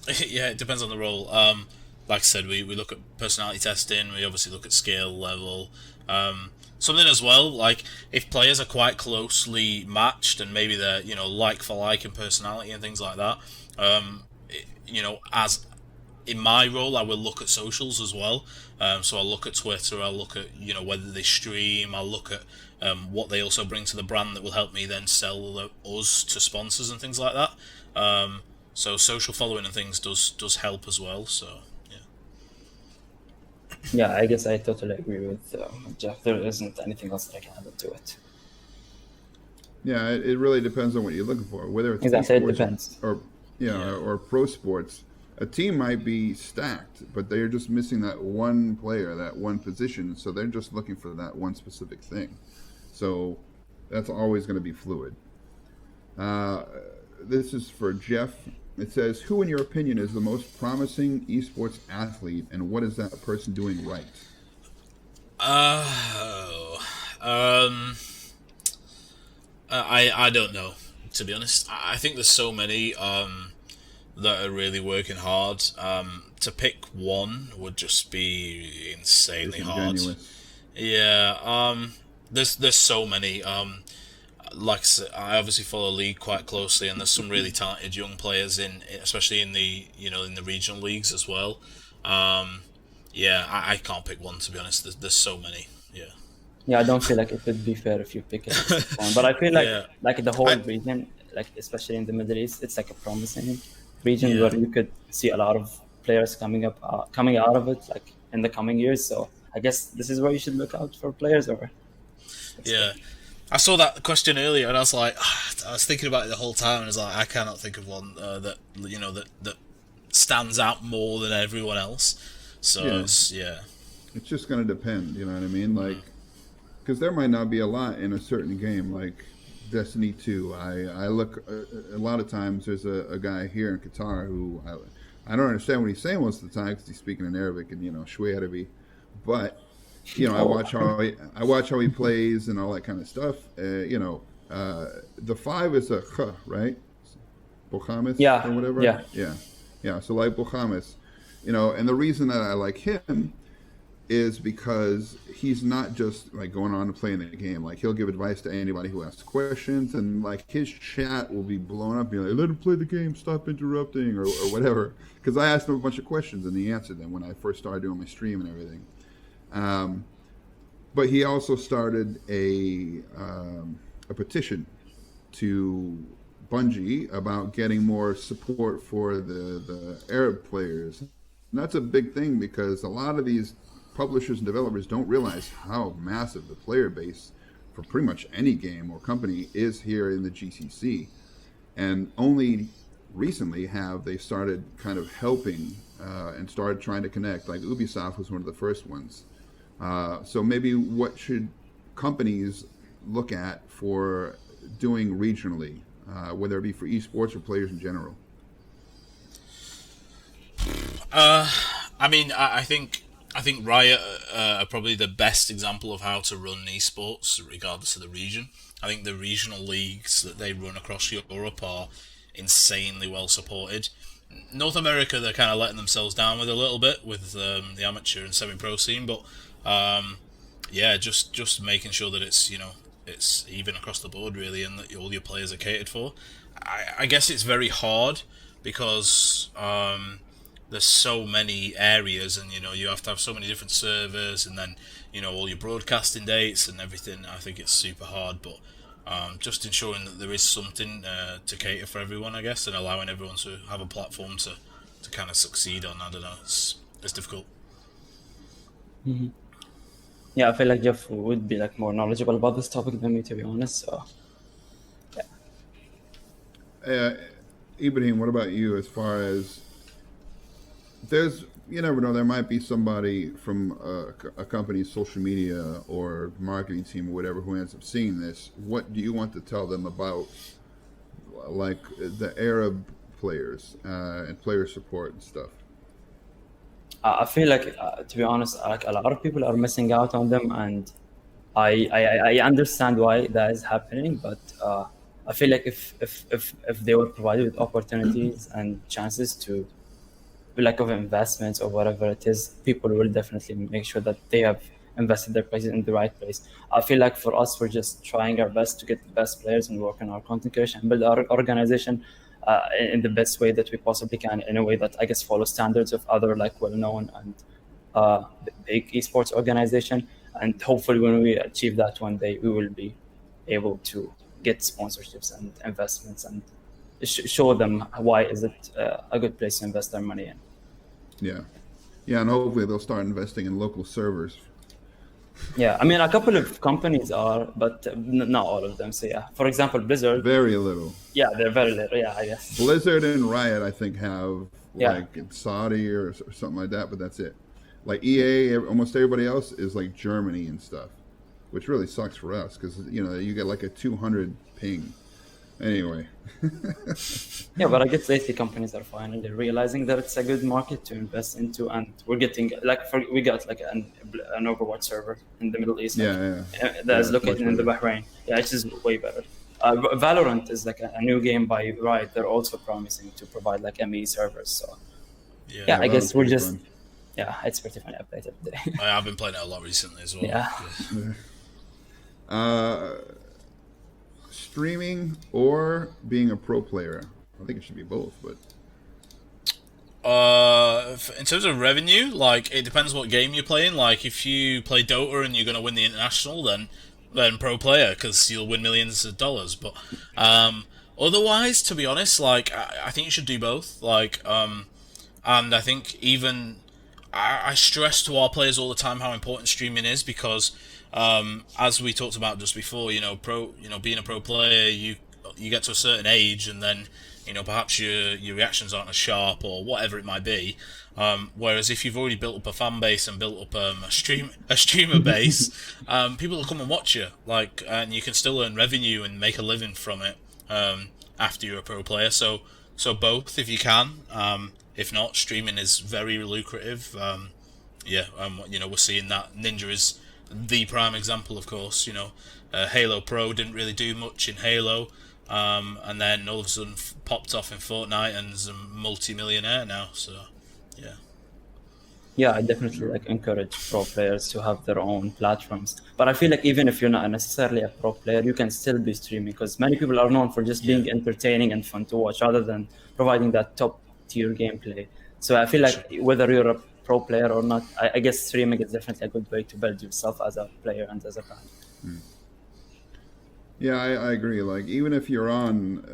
it depends on the role. Like I said, we look at personality testing. We obviously look at skill level. Something as well, like if players are quite closely matched and maybe they're like for like in personality and things like that. As in my role, I will look at socials as well. So I'll look at Twitter. I'll look at whether they stream. I'll look at what they also bring to the brand that will help me then sell us to sponsors and things like that. So social following and things does help as well. So yeah. Yeah, I guess I totally agree with Jeff. There isn't anything else that I can add to it. Yeah, it really depends on what you're looking for. Whether it's exactly, it depends. Or pro sports. A team might be stacked, but they're just missing that one player, that one position. So they're just looking for that one specific thing. So that's always going to be fluid. This is for Jeff. It says, who in your opinion is the most promising esports athlete, and what is that person doing right? I don't know, to be honest. I think there's so many that are really working hard. To pick one would just be insanely hard. Yeah. There's so many. Like I said, I obviously follow League quite closely, and there's some really talented young players especially in the in the regional leagues as well. I can't pick one, to be honest. There's so many. Yeah, I don't feel like it would be fair if you pick a specific one, but I feel like the whole region, like especially in the Middle East, it's like a promising region where you could see a lot of players coming out of it, like in the coming years. So I guess this is where you should look out for players, or. Yeah. I saw that question earlier, and I was like, I was thinking about it the whole time, and I was like, I cannot think of one that stands out more than everyone else. So yeah. It's just going to depend, you know what I mean? Like, because there might not be a lot in a certain game, like Destiny 2. I look, a lot of times there's a guy here in Qatar who I don't understand what he's saying most of the time because he's speaking in Arabic and, Shwe Arabi. But, I watch how he plays and all that kind of stuff. The 5 is a kh, right? Bokhamis or whatever? Yeah. So like Bokhamis, and the reason that I like him is because he's not just like going on and playing the game. Like he'll give advice to anybody who asks questions, and like his chat will be blown up, be like, "Let him play the game, stop interrupting," or whatever. Because I asked him a bunch of questions and he answered them when I first started doing my stream and everything. But he also started a petition to Bungie about getting more support for the Arab players. And that's a big thing because a lot of these publishers and developers don't realize how massive the player base for pretty much any game or company is here in the GCC. And only recently have they started kind of helping and started trying to connect. Like Ubisoft was one of the first ones. So maybe what should companies look at for doing regionally, whether it be for esports or players in general? I think Riot are probably the best example of how to run esports, regardless of the region. I think the regional leagues that they run across Europe are insanely well supported. North America, they're kind of letting themselves down with a little bit with the amateur and semi-pro scene, but just making sure that it's even across the board really, and that all your players are catered for. I guess it's very hard because there's so many areas, and you have to have so many different servers, and then all your broadcasting dates and everything. I think it's super hard, but just ensuring that there is something to cater for everyone, I guess, and allowing everyone to have a platform to kind of succeed on. I don't know, it's difficult. Mm-hmm. Yeah, I feel like Jeff would be like more knowledgeable about this topic than me, to be honest. So, yeah. Ibrahim, what about you? As far as you never know, there might be somebody from a company's social media or marketing team or whatever who ends up seeing this. What do you want to tell them about, like, the Arab players and player support and stuff? I feel like, to be honest, like a lot of people are missing out on them, and I understand why that is happening. But I feel like if they were provided with opportunities and chances to lack of investments or whatever it is, people will definitely make sure that they have invested their places in the right place. I feel like for us, we're just trying our best to get the best players and work on our content creation and build our organization in the best way that we possibly can, in a way that I guess follows standards of other like well-known and big esports organization. And hopefully when we achieve that one day, we will be able to get sponsorships and investments and show them why is it a good place to invest their money in. Yeah, and hopefully they'll start investing in local servers. Yeah, I mean, a couple of companies are, but not all of them. So yeah, for example, Blizzard. Very little. Yeah, they're very little. Yeah, I guess. Blizzard and Riot, I think, have like in Saudi or something like that, but that's it. Like EA, almost everybody else is like Germany and stuff, which really sucks for us because you get like a 200 ping. Anyway. Yeah, but I guess lately companies are finally realizing that it's a good market to invest into, and we're getting we got like an Overwatch server in the Middle East. That is located in the Bahrain. Yeah, it's just way better. Valorant is like a new game by Riot. They're also promising to provide like ME servers. So yeah, I guess we're just fun. Yeah, it's pretty funny. I played it today. I've been playing it a lot recently as well. Yeah. Streaming or being a pro player? I think it should be both, but in terms of revenue, like it depends what game you're playing. Like if you play Dota and you're going to win the international, then pro player because you'll win millions of dollars. But otherwise, to be honest, like I think you should do both. Like and I think even I stress to our players all the time how important streaming is because. As we talked about just before, being a pro player, you get to a certain age, and then perhaps your reactions aren't as sharp or whatever it might be. Whereas if you've already built up a fan base and built up a streamer base, people will come and watch you, and you can still earn revenue and make a living from it after you're a pro player. So both if you can. If not, streaming is very lucrative. We're seeing that Ninja is the prime example, of course. Halo Pro didn't really do much in Halo, and then all of a sudden popped off in Fortnite and is a multi-millionaire now. So, yeah. Yeah, I definitely encourage pro players to have their own platforms. But I feel like even if you're not necessarily a pro player, you can still be streaming, because many people are known for just being entertaining and fun to watch, rather than providing that top tier gameplay. So I feel like whether you're a pro player or not, I guess streaming is definitely a good way to build yourself as a player and as a fan. Yeah, I agree. Even if you're on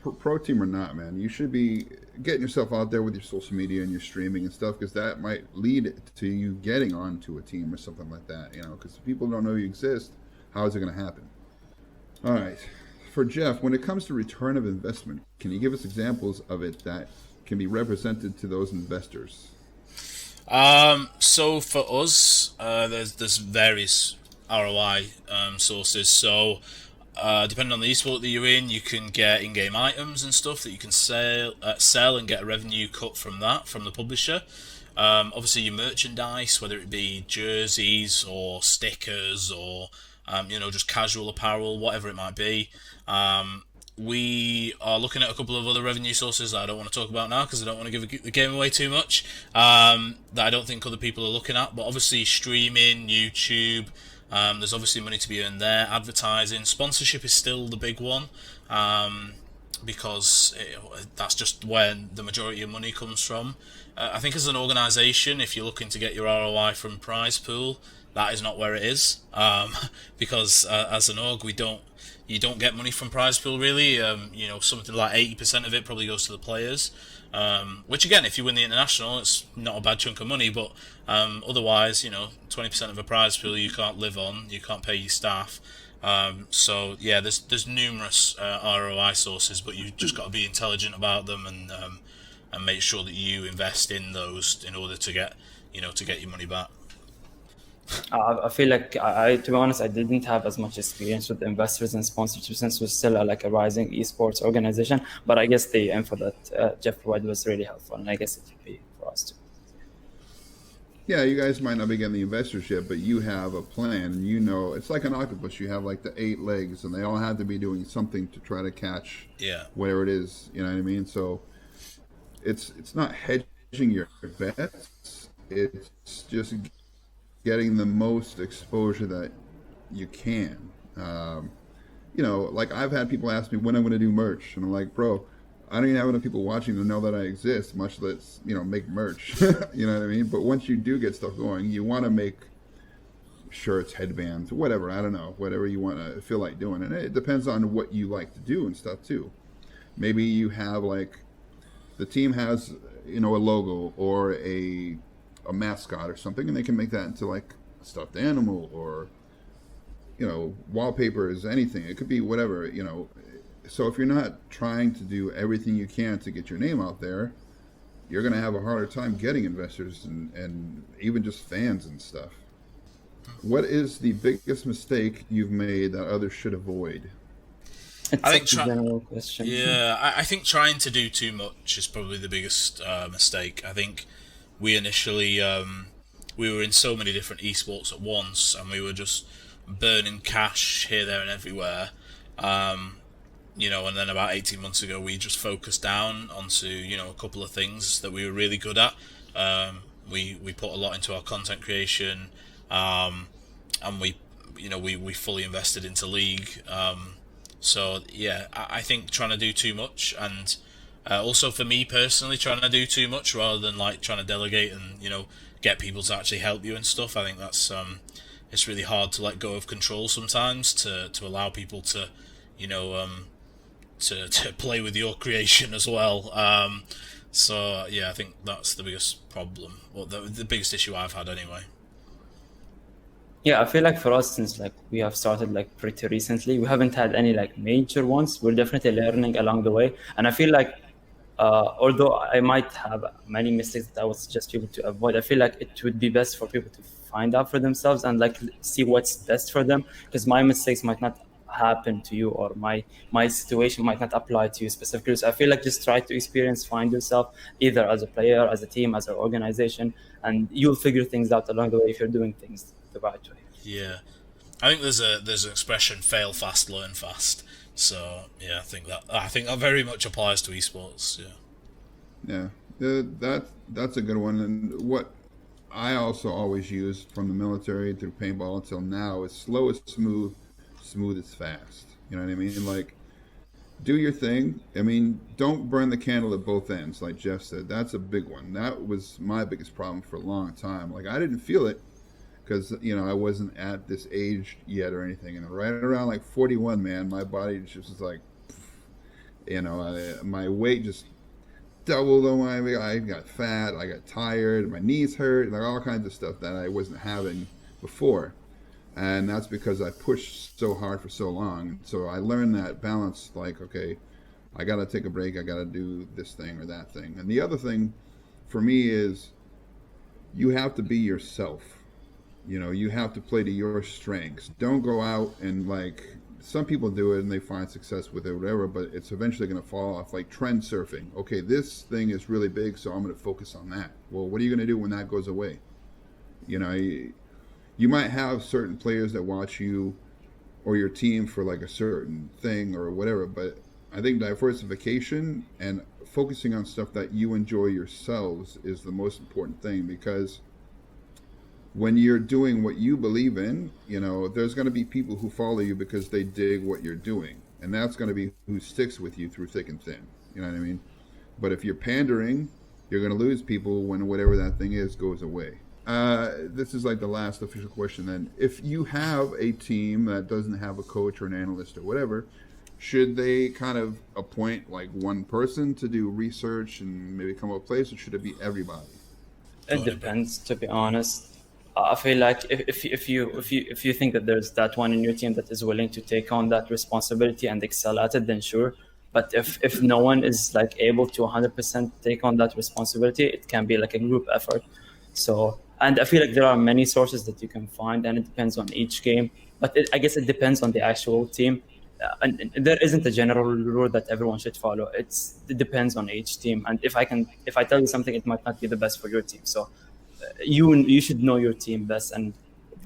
pro team or not, man, you should be getting yourself out there with your social media and your streaming and stuff, because that might lead to you getting onto a team or something like that. Because if people don't know you exist, how is it going to happen? All right. For Jeff, when it comes to return of investment, can you give us examples of it that can be represented to those investors? So for us, there's various ROI sources. So depending on the esport that you're in, you can get in-game items and stuff that you can sell and get a revenue cut from that, from the publisher. Obviously your merchandise, whether it be jerseys or stickers or just casual apparel, whatever it might be. We are looking at a couple of other revenue sources that I don't want to talk about now, because I don't want to give the game away too much, that I don't think other people are looking at. But obviously streaming, YouTube, there's obviously money to be earned there. Advertising, sponsorship is still the big one, because that's just where the majority of money comes from. I think as an organisation, if you're looking to get your ROI from prize pool, that is not where it is, because as an org, you don't get money from prize pool really. Something like 80% of it probably goes to the players, which again, if you win the international, it's not a bad chunk of money, but otherwise, 20% of a prize pool you can't live on, you can't pay your staff. So yeah, there's numerous ROI sources, but you've just got to be intelligent about them and make sure that you invest in those in order to get your money back. I feel like, to be honest, I didn't have as much experience with investors and sponsorship, since we're still a rising esports organization. But I guess the info that Jeff provided was really helpful, and I guess it would be for us too. Yeah, you guys might not be getting the investorship, but you have a plan, and it's like an octopus. You have the 8 legs, and they all have to be doing something to try to catch whatever it is. You know what I mean? So it's not hedging your bets. It's just getting the most exposure that you can. I've had people ask me when I'm going to do merch, and I'm like, bro, I don't even have enough people watching to know that I exist, much less, make merch. You know what I mean? But once you do get stuff going, you want to make shirts, headbands, whatever, I don't know, whatever you want to feel like doing. And it depends on what you like to do and stuff too. Maybe you have the team has, a logo or a mascot or something, and they can make that into a stuffed animal or wallpapers, anything. It could be whatever. So if you're not trying to do everything you can to get your name out there, you're going to have a harder time getting investors and even just fans and stuff. What is the biggest mistake you've made that others should avoid? I think a general question. Yeah, I think trying to do too much is probably the biggest mistake. I think we initially we were in so many different esports at once, and we were just burning cash here, there, and everywhere. And then about 18 months ago, we just focused down onto a couple of things that we were really good at. We put a lot into our content creation, and we fully invested into League. So yeah, I think trying to do too much, and also for me personally, trying to do too much rather than trying to delegate and get people to actually help you and stuff. I think that's it's really hard to let go of control sometimes to allow people to to play with your creation as well. So yeah, I think that's the biggest problem, or the biggest issue I've had anyway. Yeah, I feel like for us, since like we have started like pretty recently, we haven't had any like major ones. We're definitely learning along the way, and I feel like although I might have many mistakes that I would suggest people to avoid, I feel like it would be best for people to find out for themselves and like see what's best for them. Because my mistakes might not happen to you, or my situation might not apply to you specifically. So I feel like just try to experience, find yourself either as a player, as a team, as an organization, and you'll figure things out along the way if you're doing things the right way. Yeah, I think there's an expression: fail fast, learn fast. So yeah, I think that very much applies to esports. Yeah. Yeah, that's a good one. And what I also always used from the military through paintball until now is slow is smooth, smooth is fast. You know what I mean? Like, do your thing. I mean, don't burn the candle at both ends, like Jeff said. That's a big one. That was my biggest problem for a long time. Like, I didn't feel it because, I wasn't at this age yet or anything. And right around like 41, man, my body just was like, my weight just doubled on my. I got fat. I got tired. My knees hurt. Like all kinds of stuff that I wasn't having before, and that's because I pushed so hard for so long. So I learned that balance. Like, okay, I got to take a break. I got to do this thing or that thing. And the other thing for me is you have to be yourself. You have to play to your strengths. Don't go out and like some people do it and they find success with it, or whatever, but it's eventually going to fall off. Like trend surfing. Okay, this thing is really big, so I'm going to focus on that. Well, what are you going to do when that goes away? You might have certain players that watch you or your team for like a certain thing or whatever, but I think diversification and focusing on stuff that you enjoy yourselves is the most important thing, because when you're doing what you believe in, there's going to be people who follow you because they dig what you're doing. And that's going to be who sticks with you through thick and thin. You know what I mean? But if you're pandering, you're going to lose people when whatever that thing is goes away. This is like the last official question then. If you have a team that doesn't have a coach or an analyst or whatever, should they kind of appoint like one person to do research and maybe come up with a place, or should it be everybody? It depends, to be honest. I feel like if you think that there's that one in your team that is willing to take on that responsibility and excel at it, then sure. But if no one is like able to 100% take on that responsibility, it can be like a group effort. So, and I feel like there are many sources that you can find, and it depends on each game. But I guess it depends on the actual team. And there isn't a general rule that everyone should follow. It depends on each team. And if I tell you something, it might not be the best for your team. So you should know your team best and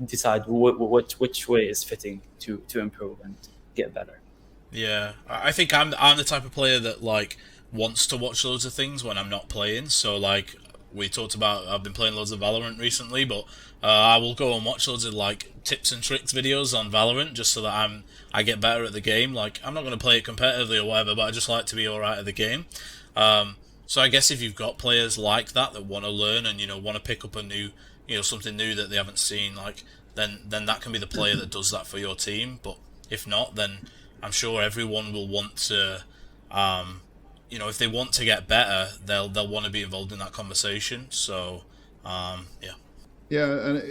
decide which way is fitting to improve and get better. Yeah, I think I'm the type of player that like wants to watch loads of things when I'm not playing. So like we talked about, I've been playing loads of Valorant recently, but I will go and watch loads of like tips and tricks videos on Valorant just so that I get better at the game. Like I'm not going to play it competitively or whatever, but I just like to be alright at the game. So I guess if you've got players like that want to learn and want to pick up a new, something new that they haven't seen, like then that can be the player that does that for your team. But if not, then I'm sure everyone will want to, if they want to get better, they'll want to be involved in that conversation. So, yeah. Yeah, and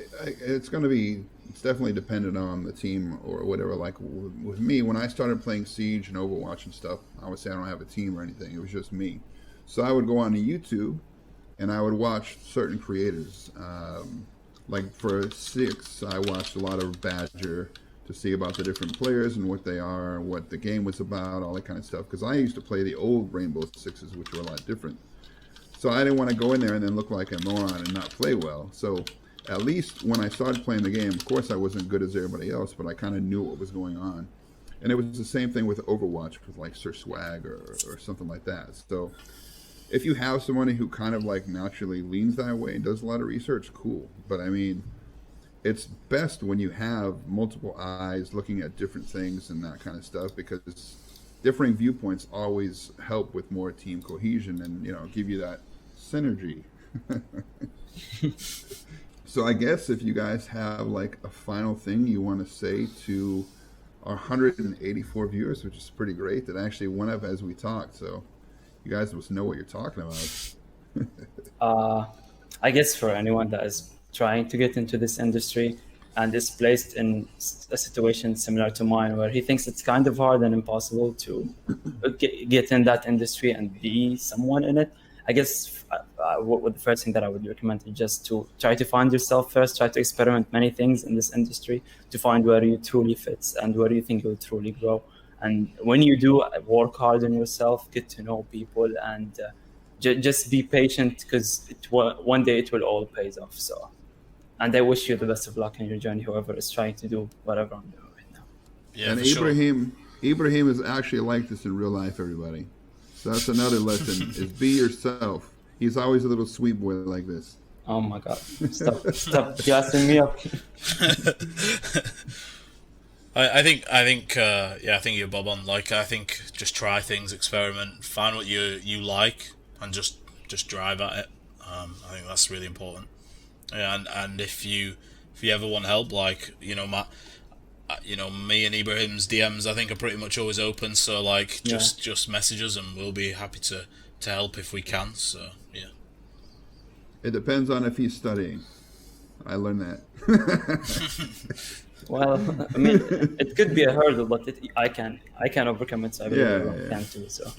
it's going to be, it's definitely dependent on the team or whatever. Like with me, when I started playing Siege and Overwatch and stuff, I would say I don't have a team or anything. It was just me. So I would go on to YouTube and I would watch certain creators. Like for Six, I watched a lot of Badger to see about the different players and what they are, what the game was about, all that kind of stuff. Because I used to play the old Rainbow Sixes, which were a lot different. So I didn't want to go in there and then look like a moron and not play well. So at least when I started playing the game, of course I wasn't good as everybody else, but I kind of knew what was going on. And it was the same thing with Overwatch with like Sir Swag or something like that. So if you have somebody who kind of like naturally leans that way and does a lot of research, cool. But I mean, it's best when you have multiple eyes looking at different things and that kind of stuff, because differing viewpoints always help with more team cohesion and, give you that synergy. So I guess if you guys have like a final thing you want to say to our 184 viewers, which is pretty great, that actually went up as we talked. So you guys must know what you're talking about. I guess for anyone that is trying to get into this industry, and is placed in a situation similar to mine, where he thinks it's kind of hard and impossible to get in that industry and be someone in it. I guess what the first thing that I would recommend is just to try to find yourself first, try to experiment many things in this industry to find where you truly fit and where you think you'll truly grow. And when you do, work hard on yourself, get to know people, and just be patient, because one day it will all pay off. So, and I wish you the best of luck in your journey, whoever is trying to do whatever I'm doing right now. Yeah, and Ibrahim is actually like this in real life, everybody. So that's another lesson: is be yourself. He's always a little sweet boy like this. Oh my God! Stop gassing me up. I think you're bob on. Like, I think just try things, experiment, find what you like, and just drive at it. I think that's really important. Yeah, and if you ever want help, like, you know, me and Ibrahim's DMs, I think, are pretty much always open. So, like, just message us, and we'll be happy to help if we can. So yeah. It depends on if he's studying. I learned that. Well, I mean, it could be a hurdle, but I can overcome it. So I really can too. So.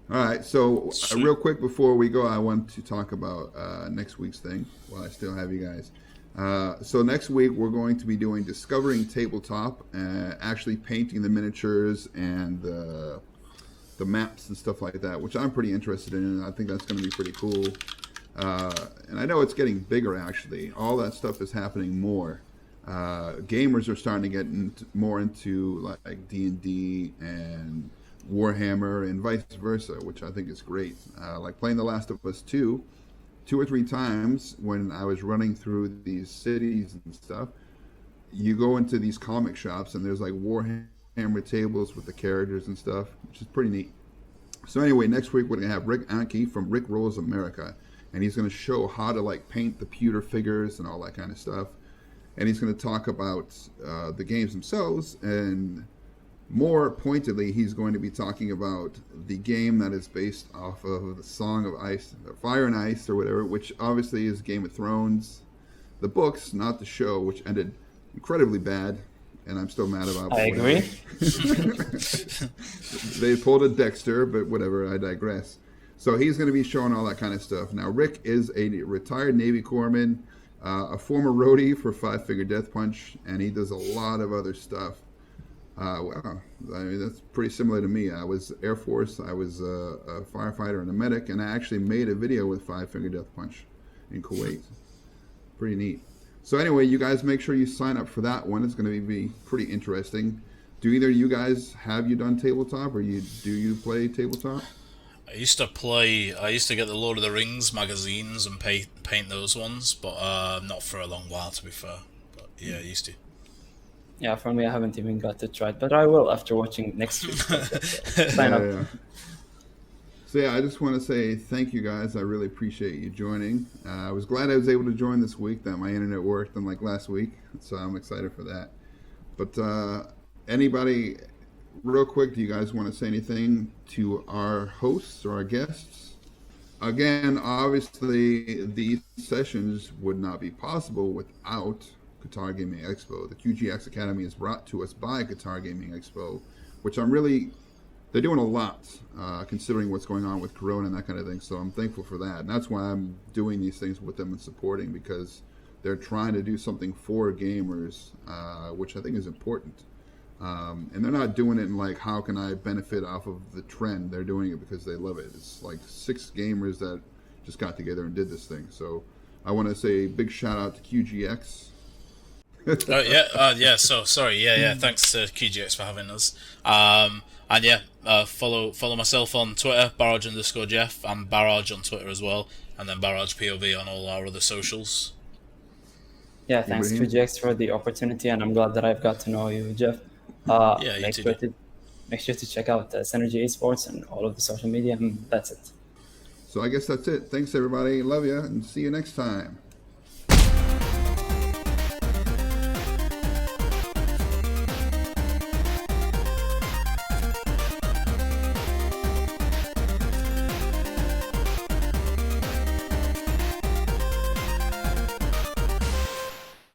All right. So real quick before we go, I want to talk about next week's thing while I still have you guys. So next week we're going to be doing Discovering Tabletop, actually painting the miniatures and the maps and stuff like that, which I'm pretty interested in, and I think that's going to be pretty cool. And I know it's getting bigger, actually. All that stuff is happening more. Gamers are starting to get more into like D&D and Warhammer and vice versa, which I think is great. Like playing The Last of Us 2 or 3 times when I was running through these cities and stuff. You go into these comic shops and there's like Warhammer tables with the characters and stuff, which is pretty neat. So anyway, next week we're going to have Rick Anke from Rick Rolls America, and he's going to show how to like paint the pewter figures and all that kind of stuff. And he's going to talk about the games themselves, and more pointedly, he's going to be talking about the game that is based off of the Song of Ice, Fire and Ice, or whatever, which obviously is Game of Thrones, the books, not the show, which ended incredibly bad, and I'm still mad about. I agree. They pulled a Dexter, but whatever, I digress. So he's going to be showing all that kind of stuff. Now, Rick is a retired Navy corpsman, a former roadie for Five Finger Death Punch, and he does a lot of other stuff. Wow, I mean, that's pretty similar to me. I was Air Force, I was a firefighter and a medic, and I actually made a video with Five Finger Death Punch in Kuwait. Pretty neat. So anyway, you guys make sure you sign up for that one. It's going to be pretty interesting. Do either of you guys, have you done tabletop, or do you play tabletop? I used to get the Lord of the Rings magazines and paint those ones, but not for a long while, to be fair. But yeah, I used to. Yeah, for me, I haven't even got to try it, but I will after watching next week. Sign up. Yeah. So yeah, I just want to say thank you guys. I really appreciate you joining. I was glad I was able to join this week, that my internet worked unlike last week, so I'm excited for that. But anybody, real quick, do you guys want to say anything to our hosts or our guests? Again, obviously, these sessions would not be possible without Qatar Gaming Expo. The QGX Academy is brought to us by Qatar Gaming Expo, which they're doing a lot, considering what's going on with Corona and that kind of thing, so I'm thankful for that. And that's why I'm doing these things with them and supporting, because they're trying to do something for gamers, which I think is important. And they're not doing it in like, how can I benefit off of the trend? They're doing it because they love it. It's like 6 gamers that just got together and did this thing. So I want to say a big shout out to QGX. So sorry. Yeah. Thanks to QGX for having us. And yeah, follow myself on Twitter, Barrage_Jeff, and Barrage on Twitter as well, and then Barrage POV on all our other socials. Yeah, thanks QGX for the opportunity, and I'm glad that I've got to know you, Jeff. Make sure to check out SNRG ESports and all of the social media, and that's it. So I guess that's it. Thanks everybody. Love you, and see you next time.